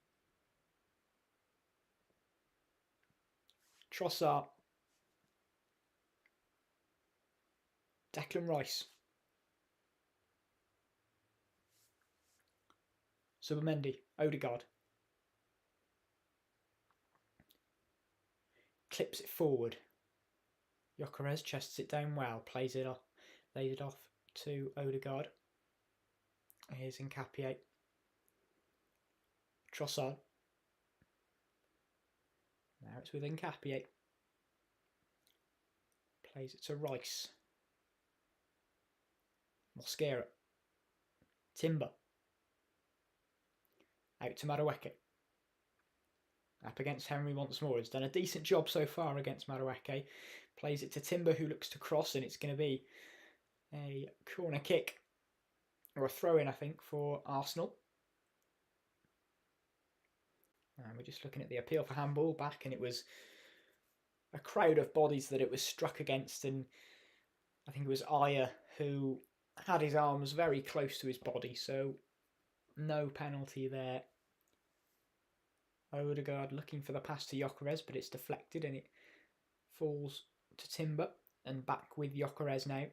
Trossard. Declan Rice. Zubamendi. Odegaard. Clips it forward. Gyökeres chests it down well, lays it off to Odegaard. Here's Hincapié. Trossard. Now it's with Hincapié. Plays it to Rice. Mosquera. Timber. Out to Madueke. Up against Henry once more. He's done a decent job so far against Madueke. Plays it to Timber, who looks to cross, and it's going to be a corner kick, or a throw-in, I think, for Arsenal. And we're just looking at the appeal for handball back, and it was a crowd of bodies that it was struck against, and I think it was Aya who had his arms very close to his body, so no penalty there. Odegaard looking for the pass to Gyökeres, but it's deflected and it falls to Timber, and back with Gyökeres now.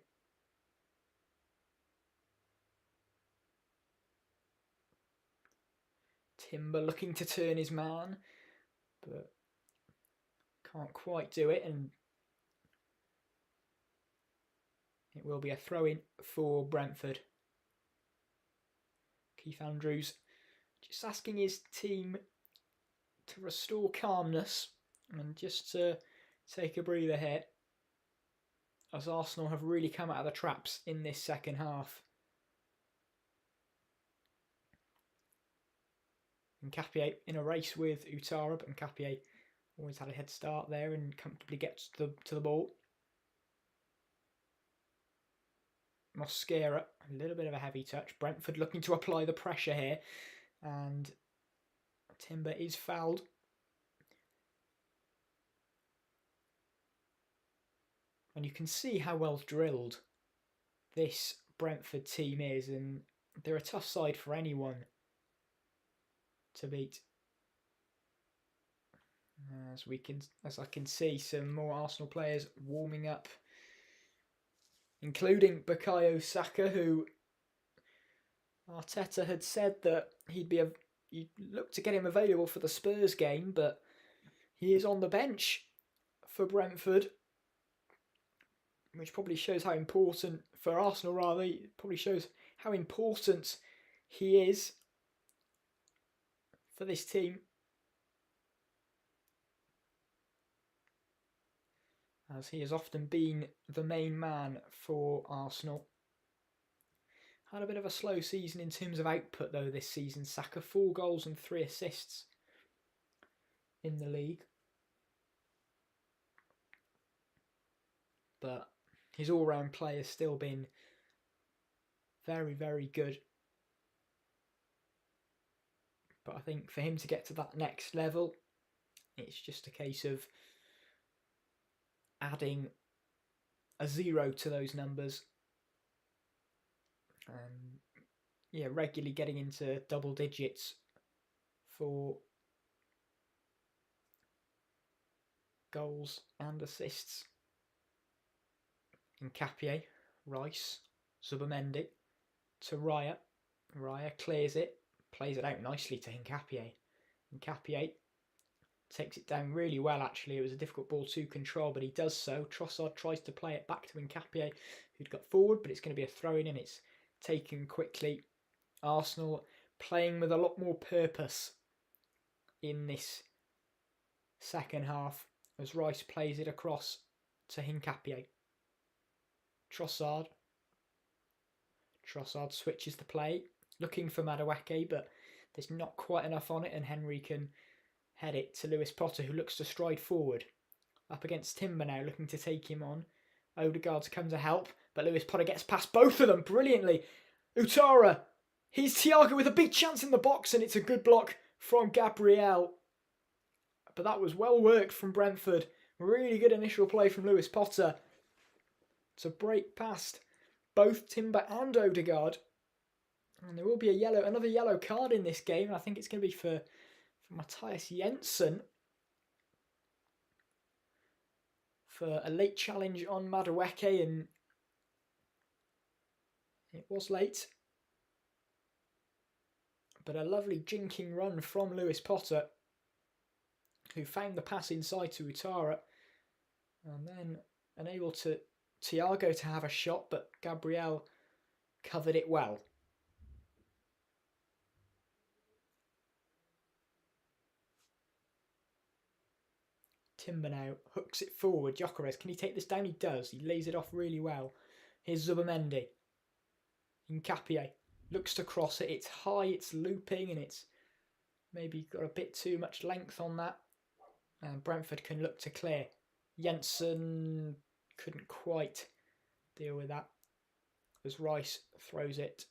Timber looking to turn his man, but can't quite do it, and it will be a throw-in for Brentford. Keith Andrews just asking his team to restore calmness and just to take a breather here, as Arsenal have really come out of the traps in this second half. Hincapié in a race with Utara, but Hincapié always had a head start there and comfortably gets to the ball. Mosquera, a little bit of a heavy touch. Brentford looking to apply the pressure here, and Timber is fouled. And you can see how well drilled this Brentford team is, and they're a tough side for anyone to beat. As I can see some more Arsenal players warming up, including Bukayo Saka, who Arteta had said that he'd look to get him available for the Spurs game, but he is on the bench for Brentford. which probably shows how important, for Arsenal rather, it probably shows how important he is for this team. As he has often been the main man for Arsenal. Had a bit of a slow season in terms of output though this season. Saka 4 goals and 3 assists in the league. But his all-round play has still been very, very good. But I think for him to get to that next level, it's just a case of adding a 0 to those numbers. And yeah, regularly getting into double digits for goals and assists. Nkapie, Rice, Zubimendi to Raya. Raya clears it, plays it out nicely to Nkapie. Nkapie takes it down really well actually. It was a difficult ball to control, but he does so. Trossard tries to play it back to Nkapie, who'd got forward, but it's going to be a throw-in and it's taken quickly. Arsenal playing with a lot more purpose in this second half as Rice plays it across to Nkapie. Trossard switches the play, looking for Madueke, but there's not quite enough on it, and Henry can head it to Lewis Potter, who looks to stride forward. Up against Timber now, looking to take him on. Odegaard's come to help, but Lewis Potter gets past both of them brilliantly. Utara, here's Thiago with a big chance in the box, and it's a good block from Gabriel. But that was well worked from Brentford. Really good initial play from Lewis Potter to break past both Timber and Odegaard. And there will be another yellow card in this game. And I think it's going to be for Matthias Jensen for a late challenge on Madueke, and it was late. But a lovely jinking run from Lewis Potter, who found the pass inside to Utara, and then unable to Thiago to have a shot, but Gabriel covered it well. Timber now hooks it forward. Gyökeres, can he take this down? He does. He lays it off really well. Here's Zubimendi. Nkapie looks to cross it. It's high, it's looping, and it's maybe got a bit too much length on that. And Brentford can look to clear. Jensen couldn't quite deal with that as Rice throws it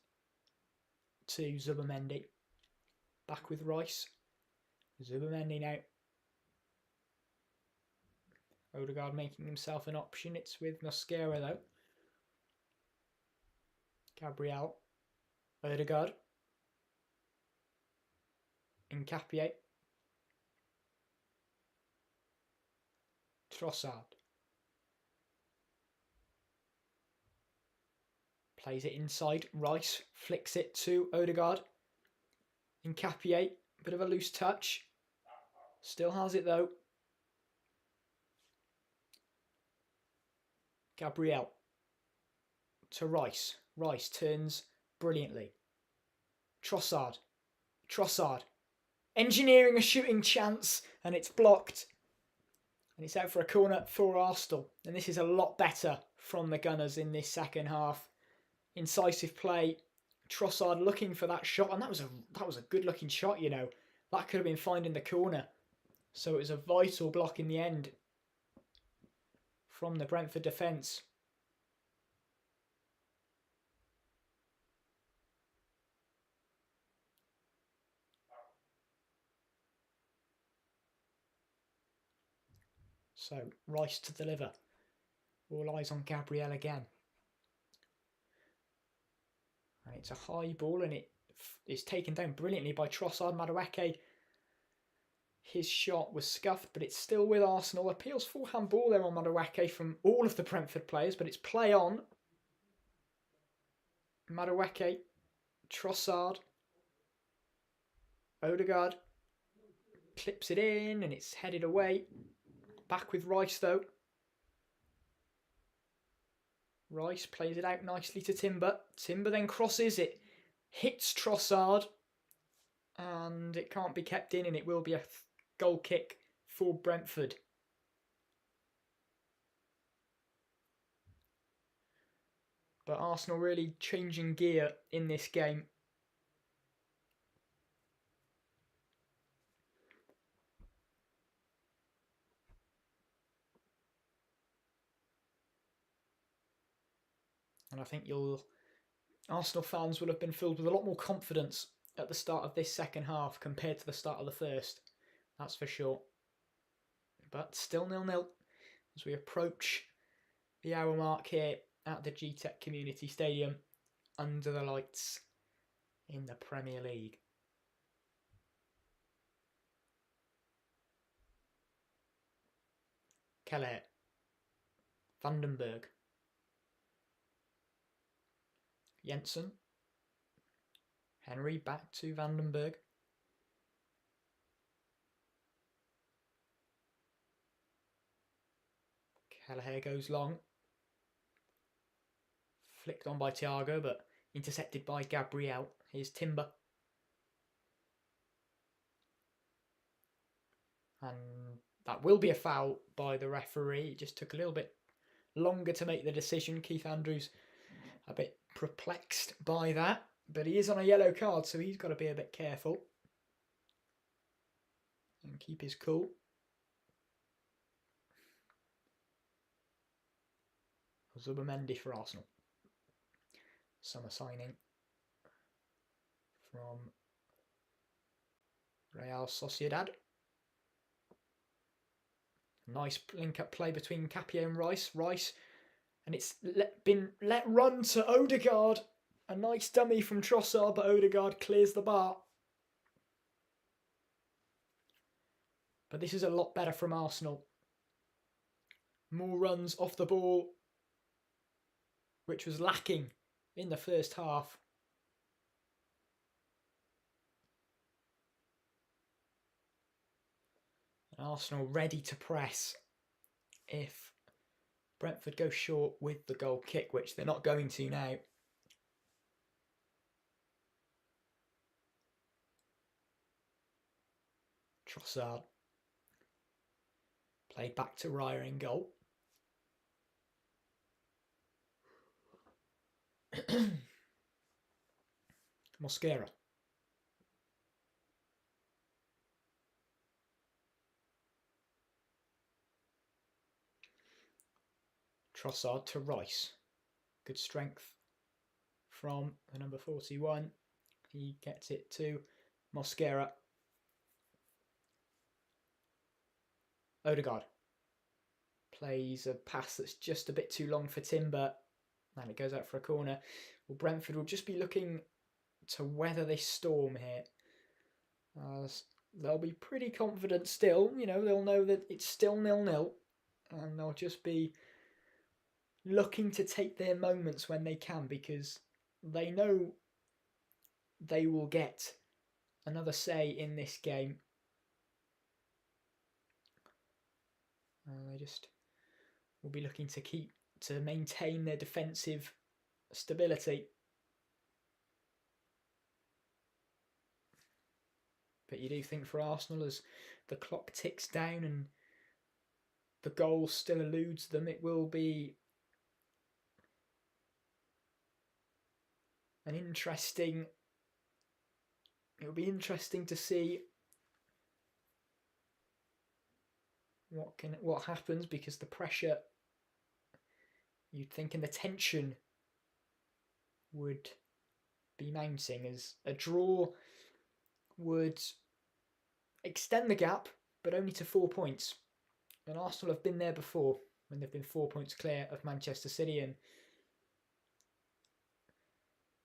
to Zubimendi. Back with Rice. Zubimendi now. Odegaard making himself an option. It's with Mosquera though. Gabriel. Odegaard. Nkapie. Trossard. Plays it inside. Rice flicks it to Odegaard. Nkapie. Bit of a loose touch. Still has it though. Gabriel. To Rice. Rice turns brilliantly. Trossard. Engineering a shooting chance, and it's blocked. And it's out for a corner for Arsenal. And this is a lot better from the Gunners in this second half. Incisive play. Trossard looking for that shot, and that was a good looking shot, you know. That could have been finding the corner. So it was a vital block in the end from the Brentford defence. So Rice to deliver. All eyes on Gabriel again. And it's a high ball, and it is taken down brilliantly by Trossard. Madueke, his shot was scuffed, but it's still with Arsenal. Appeals full handball there on Madueke from all of the Brentford players, but it's play on. Madueke, Trossard, Odegaard clips it in, and it's headed away. Back with Rice though. Rice plays it out nicely to Timber. Timber then crosses it. Hits Trossard. And it can't be kept in, and it will be a goal kick for Brentford. But Arsenal really changing gear in this game. And I think Arsenal fans will have been filled with a lot more confidence at the start of this second half compared to the start of the first. That's for sure. But still 0-0 as we approach the hour mark here at the GTEC Community Stadium under the lights in the Premier League. Keller, Vandenberg, Jensen, Henry back to Vandenberg. Kelleher goes long. Flicked on by Thiago, but intercepted by Gabriel. Here's Timber. And that will be a foul by the referee. It just took a little bit longer to make the decision. Keith Andrews a bit perplexed by that. But he is on a yellow card, so he's got to be a bit careful. And keep his cool. Zubimendi for Arsenal. Summer signing from Real Sociedad. Nice link-up play between Capio and Rice. And it's been let run to Odegaard. A nice dummy from Trossard, but Odegaard clears the bar. But this is a lot better from Arsenal. More runs off the ball, which was lacking in the first half. And Arsenal ready to press if Brentford go short with the goal kick, which they're not going to now. Trossard. Played back to Raya in goal. Mosquera. Trossard to Rice. Good strength from the number 41. He gets it to Mosquera. Odegaard plays a pass that's just a bit too long for Timber, and it goes out for a corner. Well, Brentford will just be looking to weather this storm here. They'll be pretty confident still. You know, they'll know that it's still 0-0, and they'll just be looking to take their moments when they can, because they know they will get another say in this game. They just will be looking to maintain their defensive stability. But you do think for Arsenal, as the clock ticks down and the goal still eludes them, it will be interesting to see what happens, because the pressure, you'd think, and the tension would be mounting, as a draw would extend the gap, but only to 4 points. And Arsenal have been there before, when they've been 4 points clear of Manchester City. And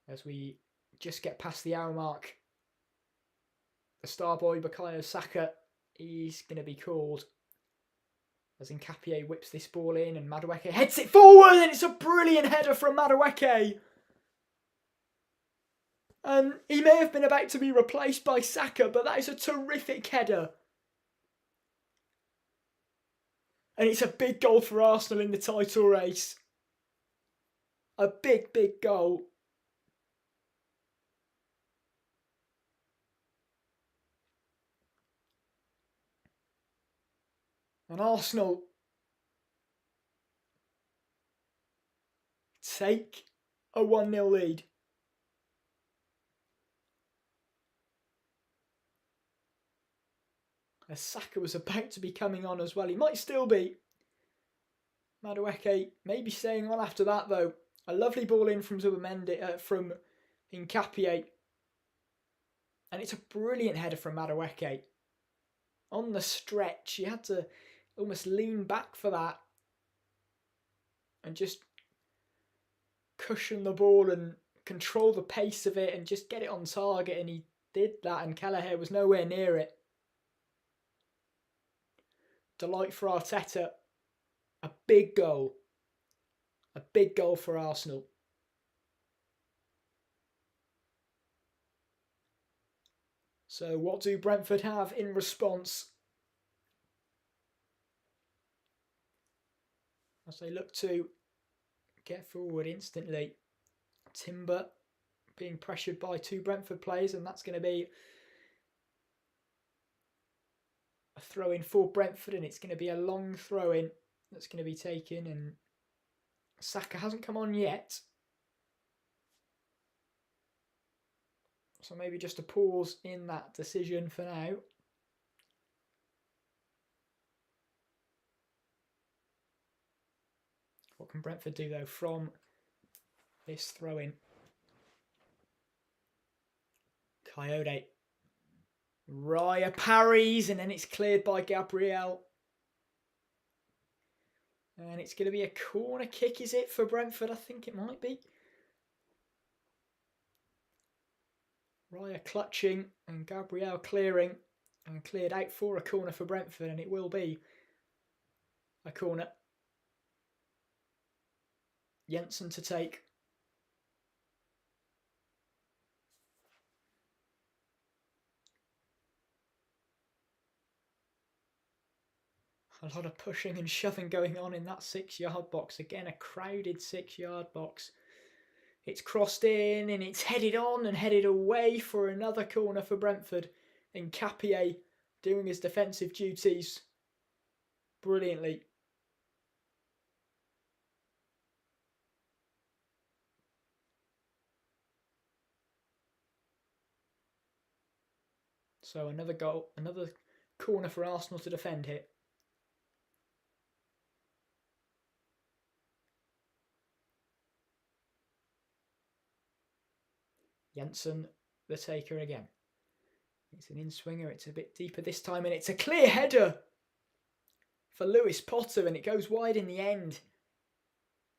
as we just get past the hour mark, the star boy Bukayo Saka, he's going to be called, as Nkapie whips this ball in and Madueke heads it forward, and it's a brilliant header from Madueke. And he may have been about to be replaced by Saka, but that is a terrific header. And it's a big goal for Arsenal in the title race. A big, big goal. And Arsenal take a 1-0 lead. As Saka was about to be coming on as well. He might still be. Madueke maybe staying on after that though. A lovely ball in from Zubimendi, from Nkapie. And it's a brilliant header from Madueke. On the stretch, he had to almost lean back for that. And just cushion the ball and control the pace of it and just get it on target. And he did that, and Kelleher was nowhere near it. Delight for Arteta. A big goal. A big goal for Arsenal. So what do Brentford have in response? As they look to get forward instantly. Timber being pressured by two Brentford players, and that's going to be a throw-in for Brentford, and it's going to be a long throw-in that's going to be taken, and Saka hasn't come on yet. So maybe just a pause in that decision for now. What can Brentford do though from this throw-in? Coyote. Raya parries, and then it's cleared by Gabriel. And it's going to be a corner kick, is it, for Brentford? I think it might be. Raya clutching and Gabriel clearing, and cleared out for a corner for Brentford, and it will be a corner. Jensen to take. A lot of pushing and shoving going on in that 6-yard box. Again, a crowded 6-yard box. It's crossed in and it's headed on and headed away for another corner for Brentford. And Nkapie doing his defensive duties brilliantly. So another goal, another corner for Arsenal to defend here. Jensen, the taker again. It's an in-swinger, it's a bit deeper this time, and it's a clear header for Lewis Potter, and it goes wide in the end.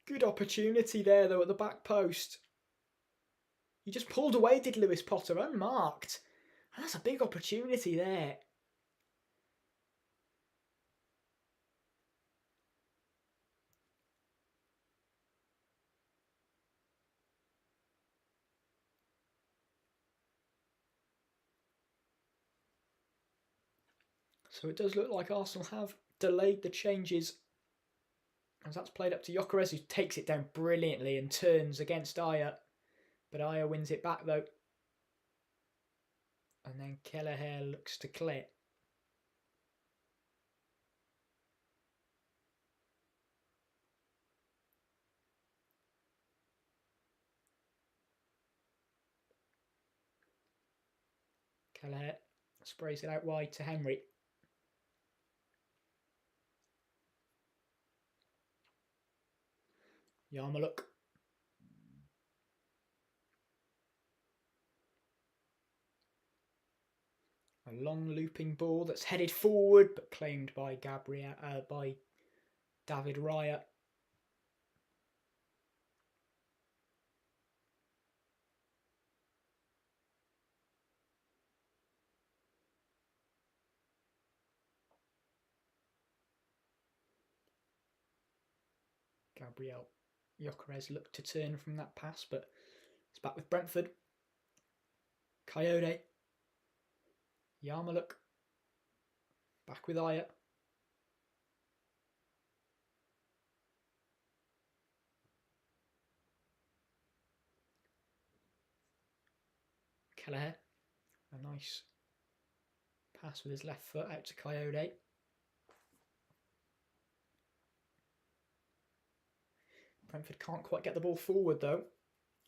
Good opportunity there, though, at the back post. He just pulled away, did Lewis Potter, unmarked. And that's a big opportunity there. So it does look like Arsenal have delayed the changes, as that's played up to Gyökeres, who takes it down brilliantly and turns against Ayer. But Ayer wins it back though. And then Kelleher looks to clear. Kelleher sprays it out wide to Henry. Yarmouk. A long looping ball that's headed forward, but claimed by by David Raya. Gabriel Gyökeres looked to turn from that pass, but it's back with Brentford. Coyote. Yarmouk. Back with Ayer. Kelleher. A nice pass with his left foot out to Coyote. Brentford can't quite get the ball forward though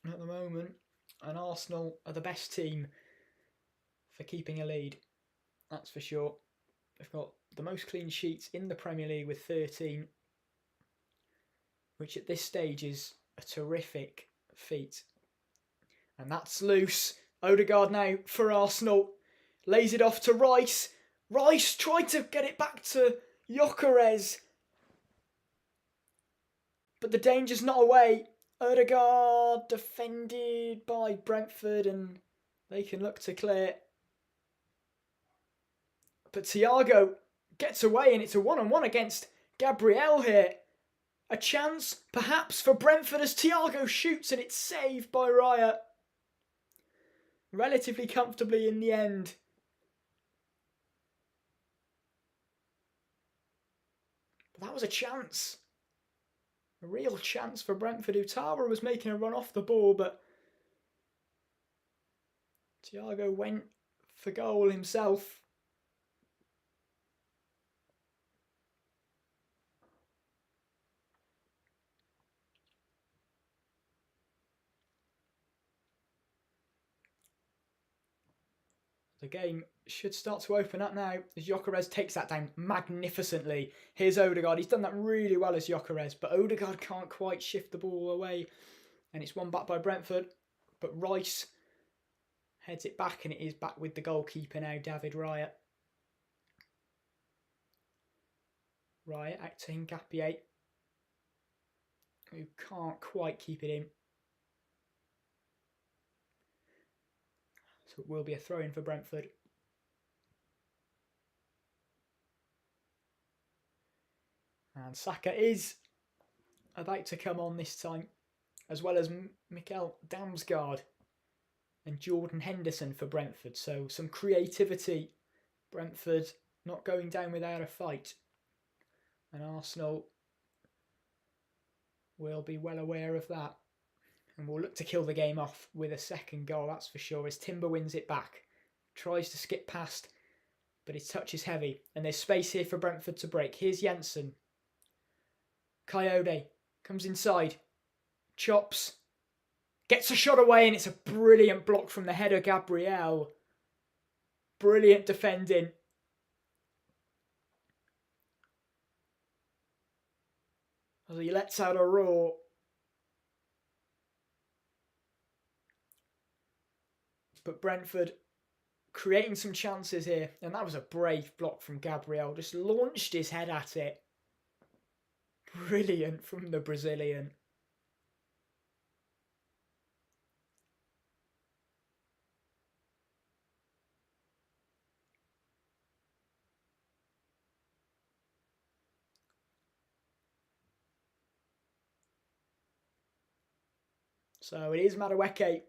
at the moment, and Arsenal are the best team for keeping a lead, that's for sure. They've got the most clean sheets in the Premier League with 13, which at this stage is a terrific feat. And that's loose. Odegaard now for Arsenal. Lays it off to Rice. Rice tried to get it back to Gyökeres, but the danger's not away. Odegaard defended by Brentford and they can look to clear. But Thiago gets away and it's a one-on-one against Gabriel here. A chance perhaps for Brentford as Thiago shoots and it's saved by Raya. Relatively comfortably in the end. But that was a chance. A real chance for Brentford. Utara was making a run off the ball, but Thiago went for goal himself. The game should start to open up now as Gyökeres takes that down magnificently. Here's Odegaard. He's done that really well as Gyökeres, but Odegaard can't quite shift the ball away. And it's won back by Brentford. But Rice heads it back and it is back with the goalkeeper now, David Raya. Raya out to Hincapié, who can't quite keep it in. So it will be a throw-in for Brentford. And Saka is about to come on this time, as well as Mikkel Damsgaard and Jordan Henderson for Brentford. So some creativity. Brentford not going down without a fight. And Arsenal will be well aware of that. And we'll look to kill the game off with a second goal, that's for sure, as Timber wins it back. Tries to skip past, but his touch is heavy. And there's space here for Brentford to break. Here's Jensen. Coyote comes inside. Chops. Gets a shot away, and it's a brilliant block from the header, Gabriel. Brilliant defending. As he lets out a roar. But Brentford creating some chances here. And that was a brave block from Gabriel. Just launched his head at it. Brilliant from the Brazilian. So it is Madueke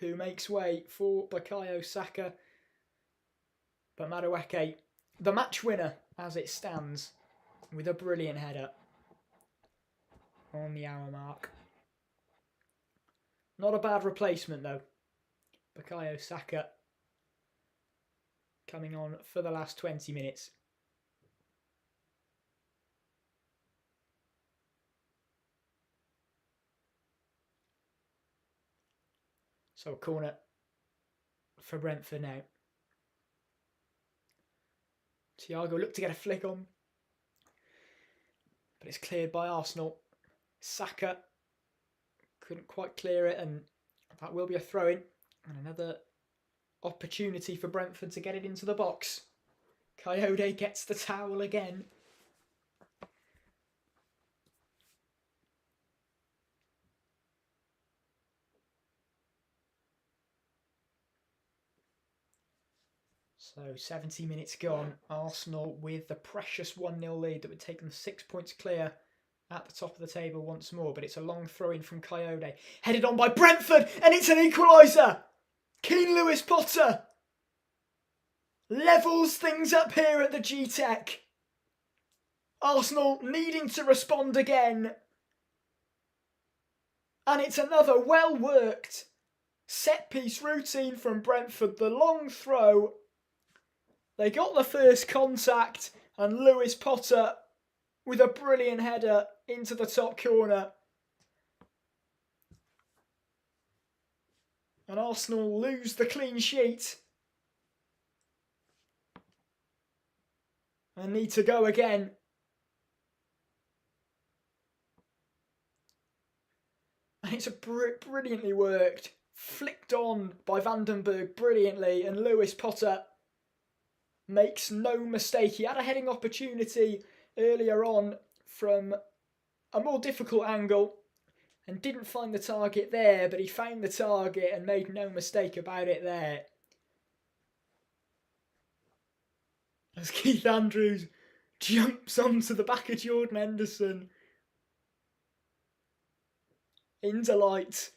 who makes way for Bukayo Saka. But Madueke, the match winner as it stands, with a brilliant header on the hour mark. Not a bad replacement though. Bukayo Saka coming on for the last 20 minutes. So a corner for Brentford now. Thiago looked to get a flick on, but it's cleared by Arsenal. Saka couldn't quite clear it, and that will be a throw-in. And another opportunity for Brentford to get it into the box. Coyote gets the towel again. So 70 minutes gone. Arsenal with the precious 1-0 lead that would take them 6 points clear at the top of the table once more. But it's a long throw-in from Coyote. Headed on by Brentford, and it's an equaliser. Keane Lewis-Potter levels things up here at the G-Tech. Arsenal needing to respond again. And it's another well-worked set piece routine from Brentford, the long throw. They got the first contact, and Lewis Potter with a brilliant header into the top corner. And Arsenal lose the clean sheet and need to go again. And it's brilliantly worked. Flicked on by Vandenberg brilliantly, and Lewis Potter makes no mistake. He had a heading opportunity earlier on from a more difficult angle and didn't find the target there, but he found the target and made no mistake about it there. As Keith Andrews jumps onto the back of Jordan Henderson into light.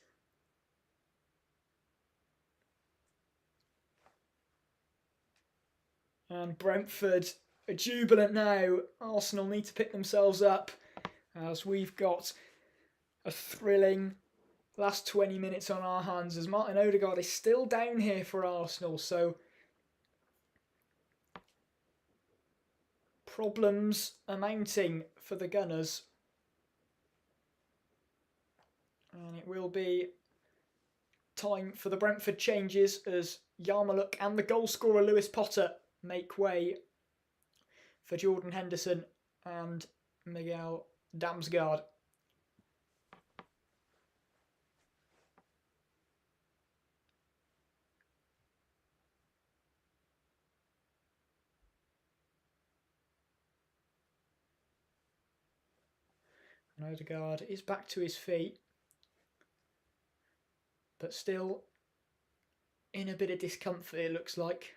And Brentford are jubilant now. Arsenal need to pick themselves up as we've got a thrilling last 20 minutes on our hands as Martin Odegaard is still down here for Arsenal, so problems are mounting for the Gunners. And it will be time for the Brentford changes as Yarmouk and the goalscorer Lewis Potter make way for Jordan Henderson and Miguel Damsgaard. And Odegaard is back to his feet, but still in a bit of discomfort, it looks like.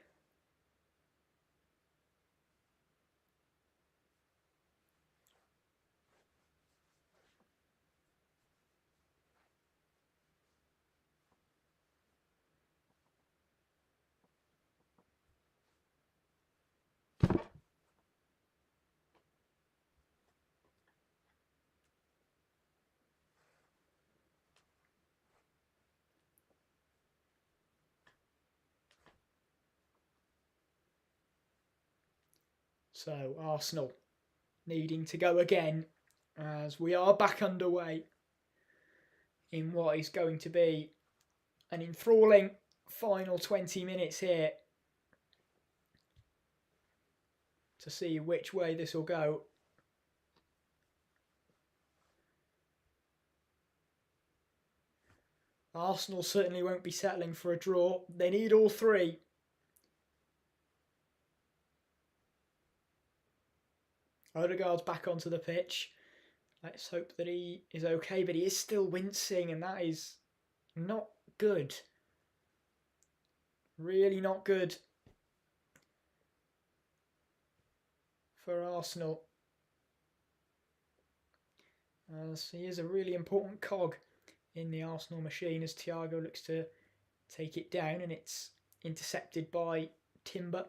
So Arsenal needing to go again as we are back underway in what is going to be an enthralling final 20 minutes here to see which way this will go. Arsenal certainly won't be settling for a draw. They need all three. Odegaard's back onto the pitch. Let's hope that he is okay, but he is still wincing, and that is not good. Really not good for Arsenal, as he is a really important cog in the Arsenal machine as Thiago looks to take it down, and it's intercepted by Timber.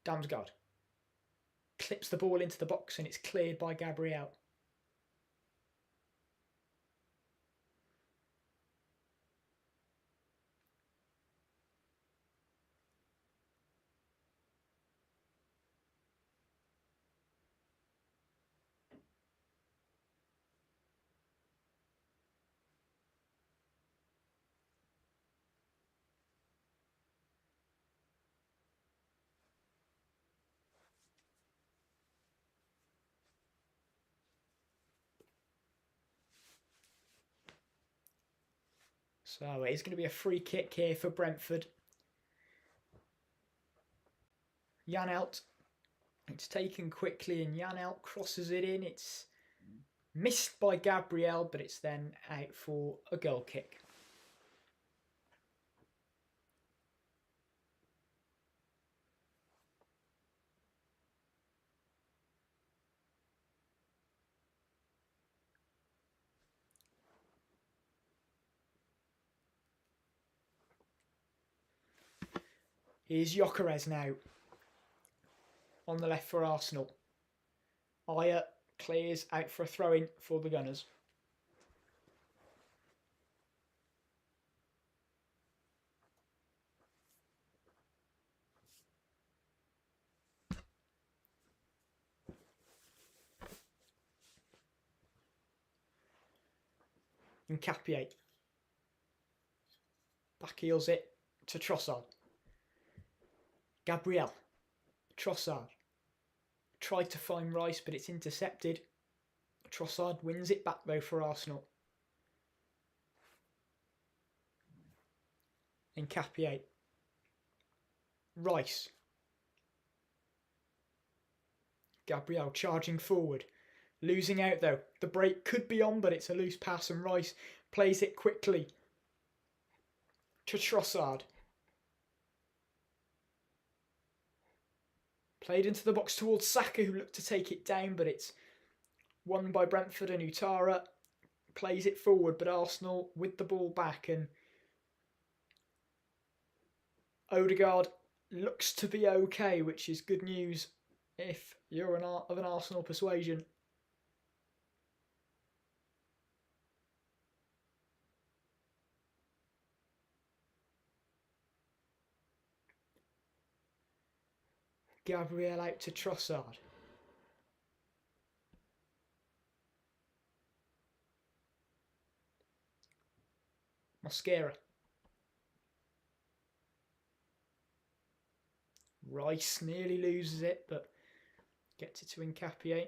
Damsgaard clips the ball into the box and it's cleared by Gabriel. So it's going to be a free kick here for Brentford. Janelt, it's taken quickly and Janelt crosses it in. It's missed by Gabriel, but it's then out for a goal kick. Here's Gyökeres now on the left for Arsenal. Ayer clears out for a throw-in for the Gunners. Nkapié backheels it to Trossard. Gabriel. Trossard. Tried to find Rice, but it's intercepted. Trossard wins it back though for Arsenal. Nkapié. Rice. Gabriel charging forward. Losing out though. The break could be on, but it's a loose pass and Rice plays it quickly to Trossard. Played into the box towards Saka, who looked to take it down, but it's won by Brentford, and Utara plays it forward, but Arsenal with the ball back, and Odegaard looks to be okay, which is good news if you're of an Arsenal persuasion. Gabriel out to Trossard. Mosquera. Rice nearly loses it, but gets it to Nkapié.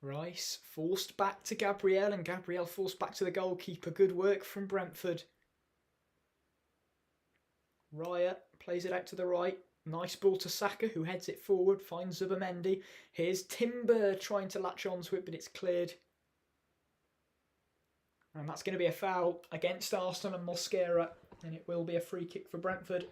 Rice forced back to Gabriel, and Gabriel forced back to the goalkeeper. Good work from Brentford. Raya plays it out to the right. Nice ball to Saka, who heads it forward, finds Zubimendi. Here's Timber trying to latch onto it, but it's cleared. And that's going to be a foul against Arsenal and Mosquera, and it will be a free kick for Brentford.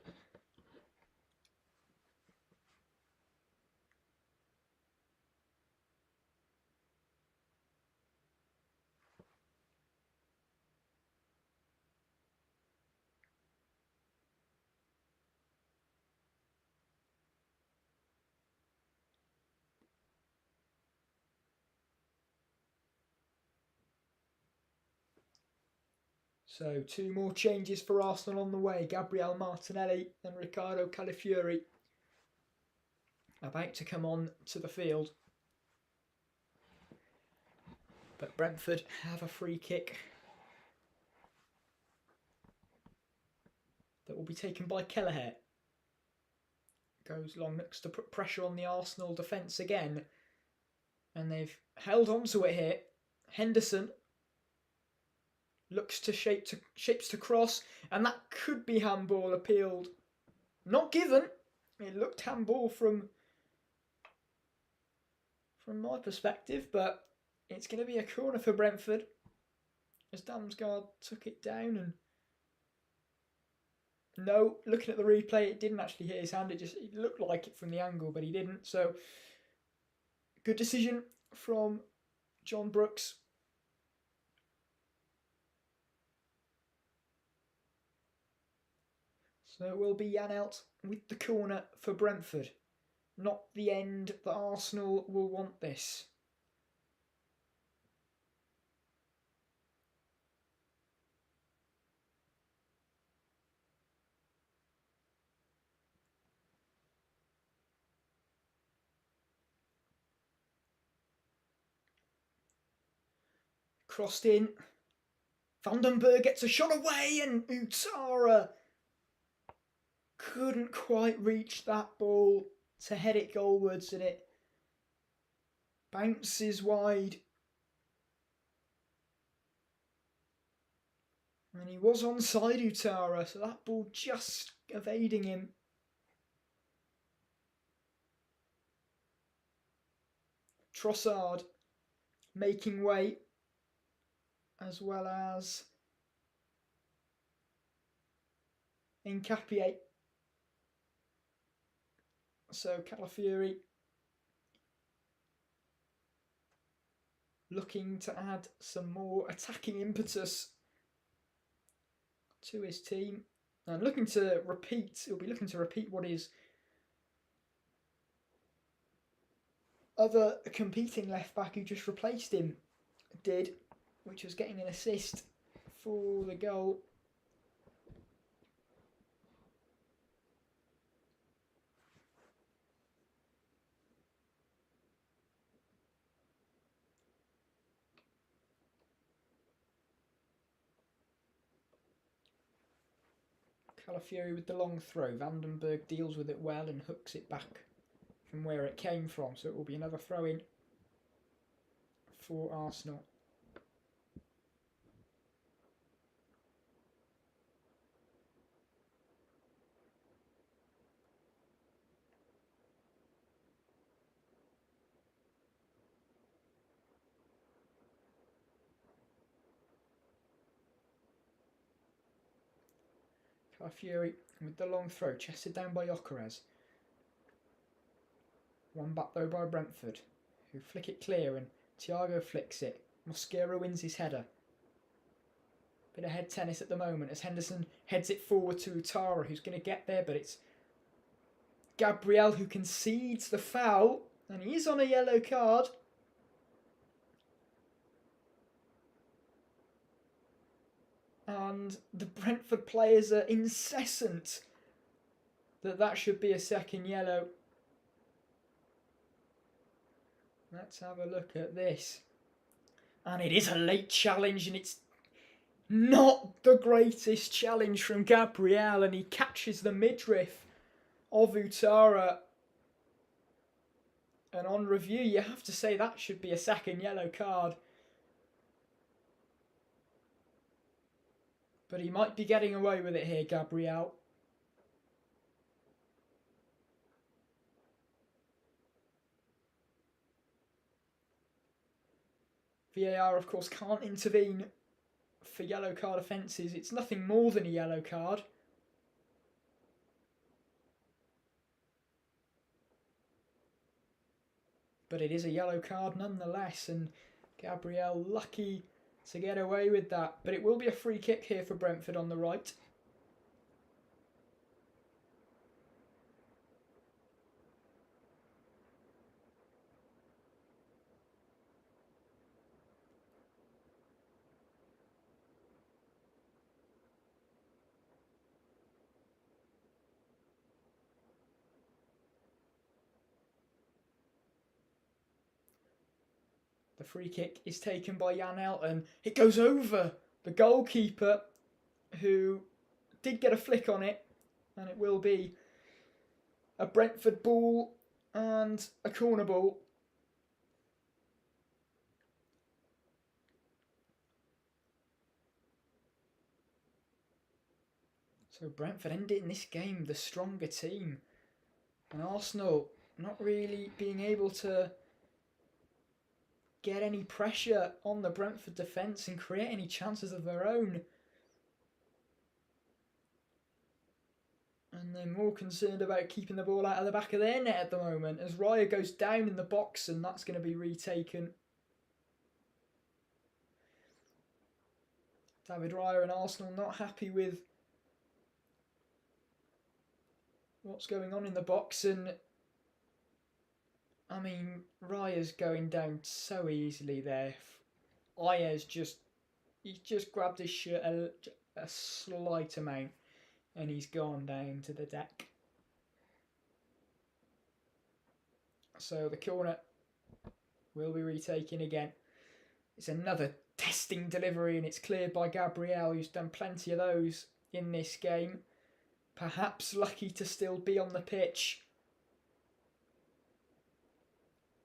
So 2 more changes for Arsenal on the way. Gabriel Martinelli and Ricardo Calafiori about to come on to the field. But Brentford have a free kick that will be taken by Kelleher. Goes long, looks to put pressure on the Arsenal defence again. And they've held on to it here. Henderson looks to shapes to cross, and that could be handball appealed. Not given. It looked handball from my perspective, but it's going to be a corner for Brentford as Damsgaard took it down. And no, looking at the replay, it didn't actually hit his hand. It looked like it from the angle, but he didn't. So good decision from John Brooks. So it will be Janelt with the corner for Brentford. Not the end that Arsenal will want this. Crossed in. Vandenberg gets a shot away, and Utara couldn't quite reach that ball to head it goalwards, and it bounces wide. And he was onside, Utara, so that ball just evading him. Trossard making way, as well as Nkapié. So Calafiori looking to add some more attacking impetus to his team, and looking to repeat. He'll be looking to repeat what is other competing left back who just replaced him did, which was getting an assist for the goal. Calafiori with the long throw. Vandenberg deals with it well and hooks it back from where it came from. So it will be another throw in for Arsenal. Calafiori with the long throw, chested down by Gyökeres. One back though by Brentford, who flick it clear and Thiago flicks it. Mosquera wins his header. Bit of head tennis at the moment as Henderson heads it forward to Utara, who's going to get there, but it's Gabriel who concedes the foul, and he is on a yellow card. And the Brentford players are incessant that should be a second yellow. Let's have a look at this. And it is a late challenge, and it's not the greatest challenge from Gabriel, and he catches the midriff of Utara. And on review, you have to say that should be a second yellow card. But he might be getting away with it here, Gabriel. VAR, of course, can't intervene for yellow card offences. It's nothing more than a yellow card. But it is a yellow card nonetheless, and Gabriel lucky to get away with that. But it will be a free kick here for Brentford on the right. The free kick is taken by Jan Elton. It goes over the goalkeeper, who did get a flick on it, and it will be a Brentford ball and a corner ball. So Brentford ending this game the stronger team, and Arsenal not really being able to get any pressure on the Brentford defence and create any chances of their own. And they're more concerned about keeping the ball out of the back of their net at the moment, as Raya goes down in the box, and that's going to be retaken. David Raya and Arsenal not happy with what's going on in the box, and I mean, Raya's going down so easily there. Aya's just grabbed his shirt a slight amount, and he's gone down to the deck. So the corner will be retaken again. It's another testing delivery, and it's cleared by Gabriel, who's done plenty of those in this game. Perhaps lucky to still be on the pitch.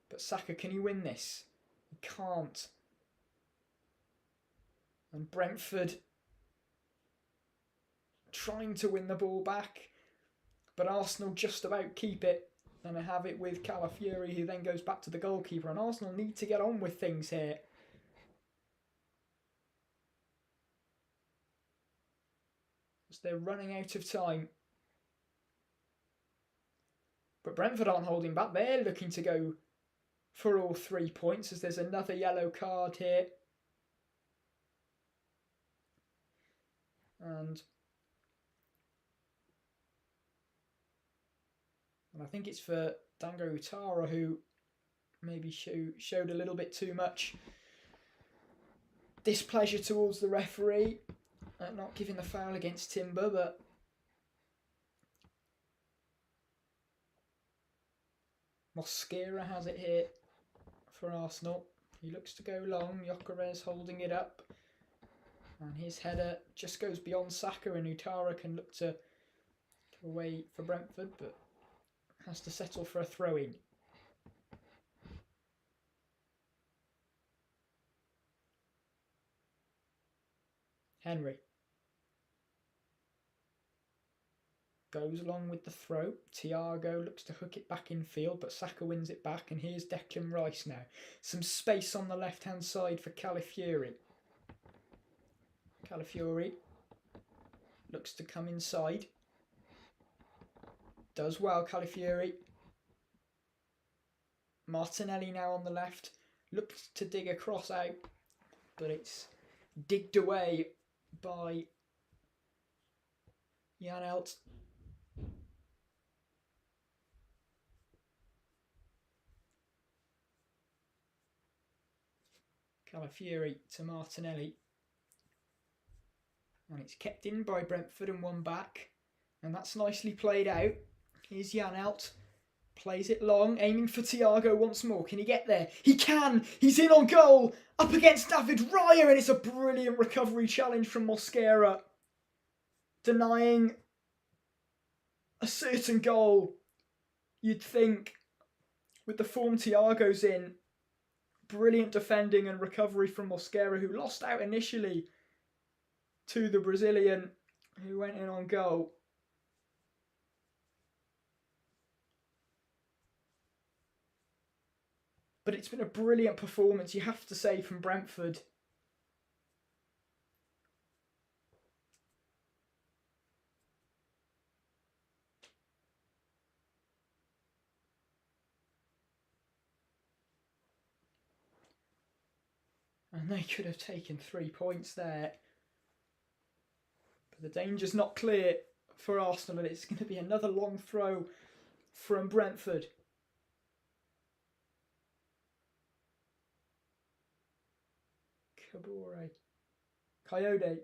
But Saka, can he win this? He can't. And Brentford trying to win the ball back, but Arsenal just about keep it and have it with Calafiori, who then goes back to the goalkeeper. And Arsenal need to get on with things here. As they're running out of time. But Brentford aren't holding back. They're looking to go for all 3 points, as there's another yellow card here. And I think it's for Dango Utara, who maybe showed a little bit too much displeasure towards the referee at not giving the foul against Timber, but Mosquera has it here for Arsenal. He looks to go long. Gyökeres holding it up. And his header just goes beyond Saka, and Utara can look to go away for Brentford, but has to settle for a throw-in. Henry goes along with the throw. Thiago looks to hook it back in field, but Saka wins it back, and here's Declan Rice now. Some space on the left-hand side for Calafiori. Calafiori looks to come inside. Does well, Calafiori. Martinelli now on the left. Looks to dig a cross out, but it's digged away by Janelt. Calafiori to Martinelli. And it's kept in by Brentford and won back. And that's nicely played out. Here's Janelt. Plays it long, aiming for Thiago once more. Can he get there? He can! He's in on goal! Up against David Raya, and it's a brilliant recovery challenge from Mosquera. Denying a certain goal. You'd think, with the form Thiago's in, brilliant defending and recovery from Mosquera, who lost out initially to the Brazilian who went in on goal. But it's been a brilliant performance, you have to say, from Brentford. And they could have taken 3 points there. But the danger's not clear for Arsenal, and it's going to be another long throw from Brentford. Coyote.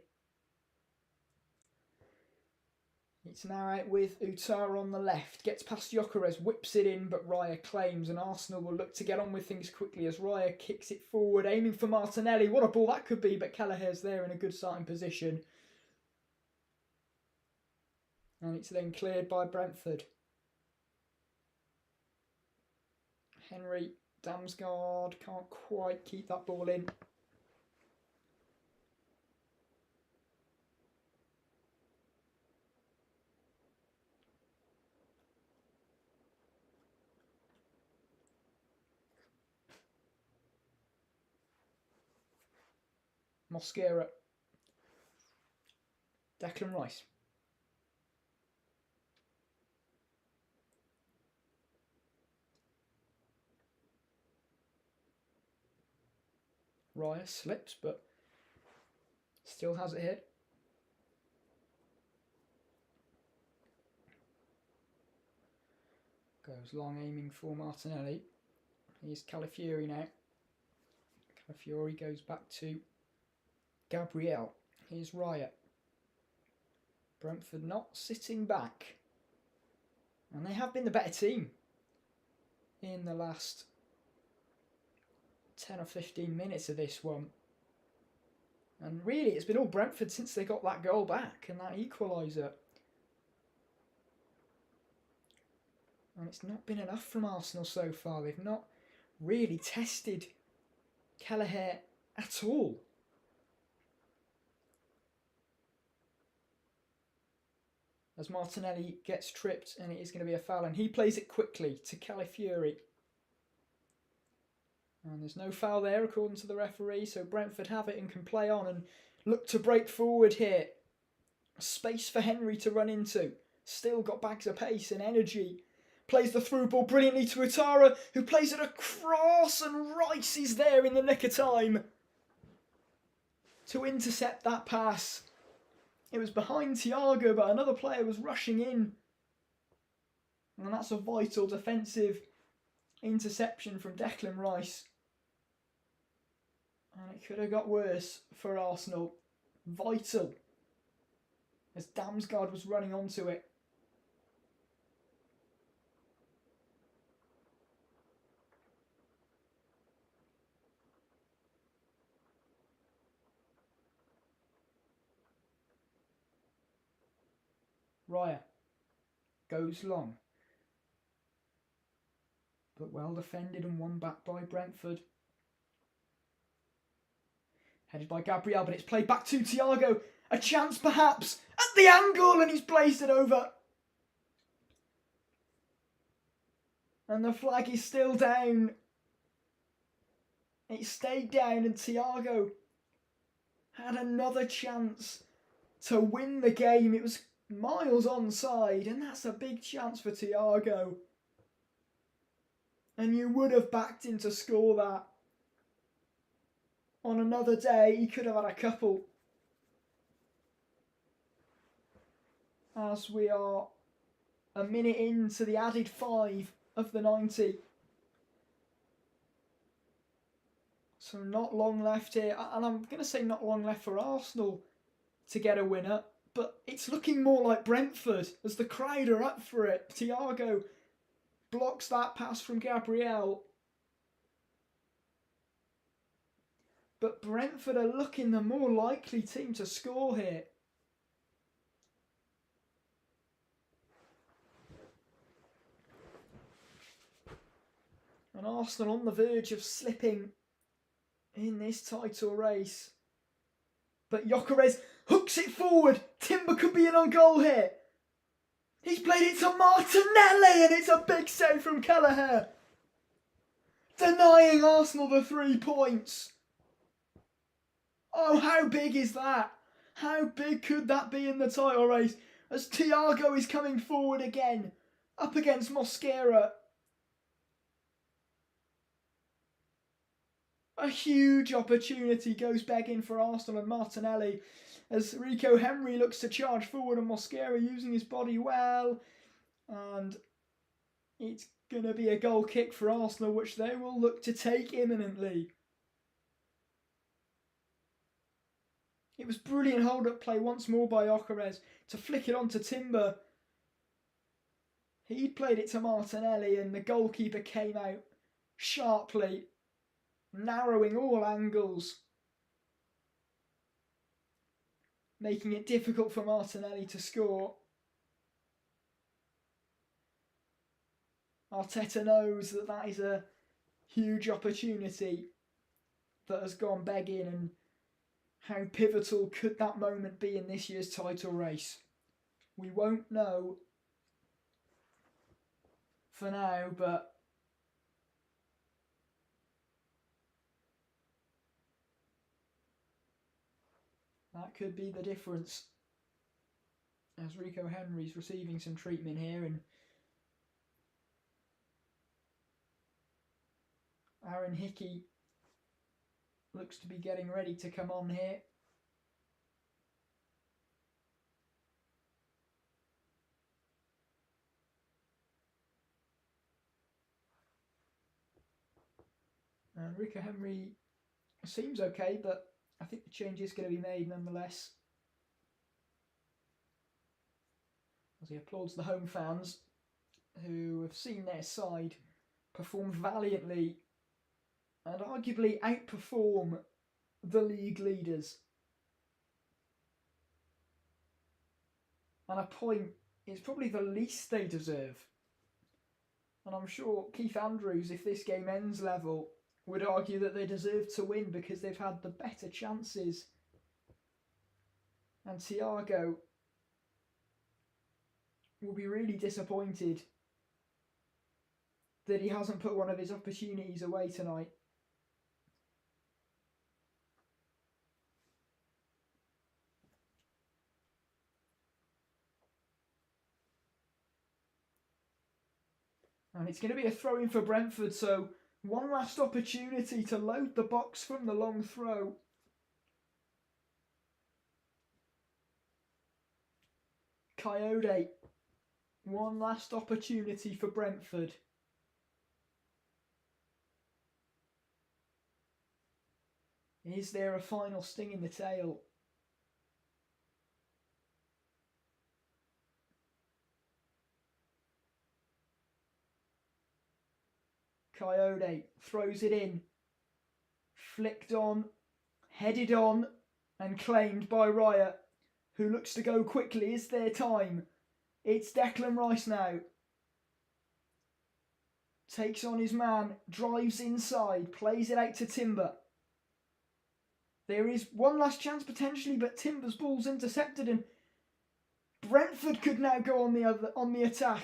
It's now out with Utara on the left. Gets past Gyökeres, whips it in, but Raya claims, and Arsenal will look to get on with things quickly as Raya kicks it forward, aiming for Martinelli. What a ball that could be, but Kelleher's there in a good starting position. And it's then cleared by Brentford. Henry, Damsgaard can't quite keep that ball in. Mosquera. Declan Rice. Raya slips, but still has it here. Goes long, aiming for Martinelli. Here's Calafiori now. Calafiori goes back to Gabriel. Here's Raya. Brentford not sitting back. And they have been the better team in the last 10 or 15 minutes of this one. And really, it's been all Brentford since they got that goal back and that equaliser. And it's not been enough from Arsenal so far. They've not really tested Kelleher at all. As Martinelli gets tripped, and it is going to be a foul, and he plays it quickly to Calafiori. And there's no foul there according to the referee, so Brentford have it and can play on and look to break forward here. Space for Henry to run into. Still got bags of pace and energy. Plays the through ball brilliantly to Utara, who plays it across, and Rice is there in the nick of time to intercept that pass. It was behind Thiago, but another player was rushing in. And that's a vital defensive interception from Declan Rice. And it could have got worse for Arsenal. Vital, as Damsgaard was running onto it. Raya goes long, but well defended and won back by Brentford. Headed by Gabriel, but it's played back to Thiago. A chance perhaps at the angle, and he's placed it over. And the flag is still down. It stayed down, and Thiago had another chance to win the game. It was miles onside, and that's a big chance for Thiago. And you would have backed him to score that. On another day, he could have had a couple. As we are a minute into the added 5 of the 90. So not long left here. And I'm going to say not long left for Arsenal to get a winner. But it's looking more like Brentford as the crowd are up for it. Thiago blocks that pass from Gabriel. But Brentford are looking the more likely team to score here. And Arsenal on the verge of slipping in this title race. But Gyökeres hooks it forward. Timber could be in on goal here. He's played it to Martinelli, and it's a big save from Kelleher, denying Arsenal the 3 points. Oh, how big is that? How big could that be in the title race? As Thiago is coming forward again, up against Mosquera. A huge opportunity goes begging for Arsenal and Martinelli as Rico Henry looks to charge forward and Mosquera using his body well. And it's going to be a goal kick for Arsenal, which they will look to take imminently. It was brilliant hold-up play once more by Gyökeres to flick it onto Timber. He played it to Martinelli and the goalkeeper came out sharply, narrowing all angles, making it difficult for Martinelli to score. Arteta knows that that is a huge opportunity that has gone begging, and how pivotal could that moment be in this year's title race? We won't know for now, but that could be the difference. As Rico Henry's receiving some treatment here, and Aaron Hickey looks to be getting ready to come on here. And Rico Henry seems okay, but I think the change is going to be made nonetheless. As he applauds the home fans who have seen their side perform valiantly and arguably outperform the league leaders. And a point is probably the least they deserve. And I'm sure Keith Andrews, if this game ends level, would argue that they deserve to win because they've had the better chances. And Thiago will be really disappointed that he hasn't put one of his opportunities away tonight. And it's going to be a throw-in for Brentford, so one last opportunity to load the box from the long throw. Coyote, one last opportunity for Brentford. Is there a final sting in the tail? Coyote throws it in. Flicked on, headed on, and claimed by Raya, who looks to go quickly. Is there time? It's Declan Rice now. Takes on his man, drives inside, plays it out to Timber. There is one last chance potentially, but Timber's ball's intercepted, and Brentford could now go on the attack.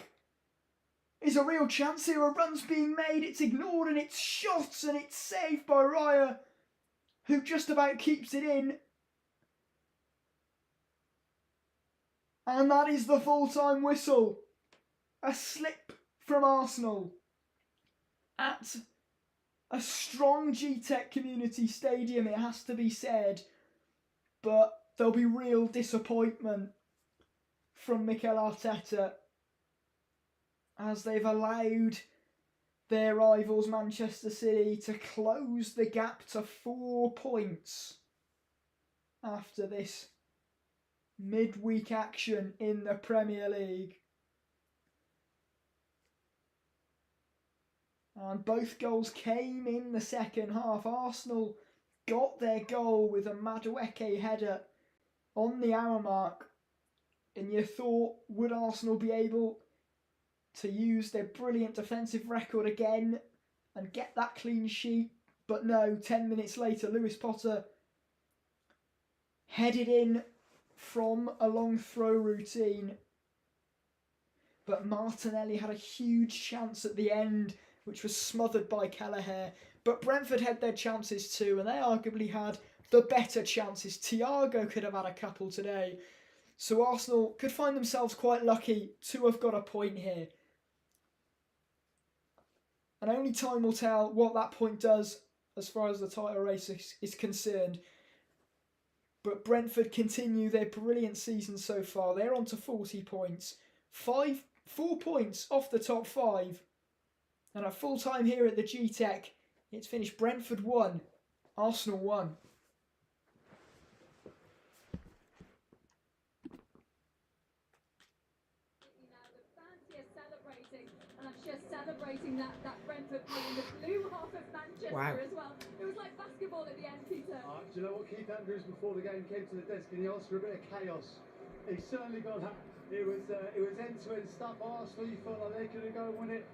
Is a real chance here. A run's being made. It's ignored and it's shot and it's saved by Raya, who just about keeps it in. And that is the full-time whistle. A slip from Arsenal at a strong GTEC Community Stadium, it has to be said. But there'll be real disappointment from Mikel Arteta as they've allowed their rivals Manchester City to close the gap to 4 points after this midweek action in the Premier League. And both goals came in the second half. Arsenal got their goal with a Madueke header on the hour mark. And you thought, would Arsenal be able to use their brilliant defensive record again and get that clean sheet? But no, 10 minutes later, Lewis Potter headed in from a long throw routine. But Martinelli had a huge chance at the end, which was smothered by Kelleher. But Brentford had their chances too, and they arguably had the better chances. Thiago could have had a couple today. So Arsenal could find themselves quite lucky to have got a point here. And only time will tell what that point does as far as the title race is concerned. But Brentford continue their brilliant season so far. They're on to 40 points. 4 points off the top 5. And at full time here at the GTEC, it's finished Brentford 1, Arsenal 1. Celebrating that Brentford play in the blue half of Manchester as well. It was like basketball at the end, Peter. Do you know what Keith Andrews before the game came to the desk and he asked for a bit of chaos? He certainly got that. It was end-to-end stuff. Arsenal, you felt like they could have go and win it.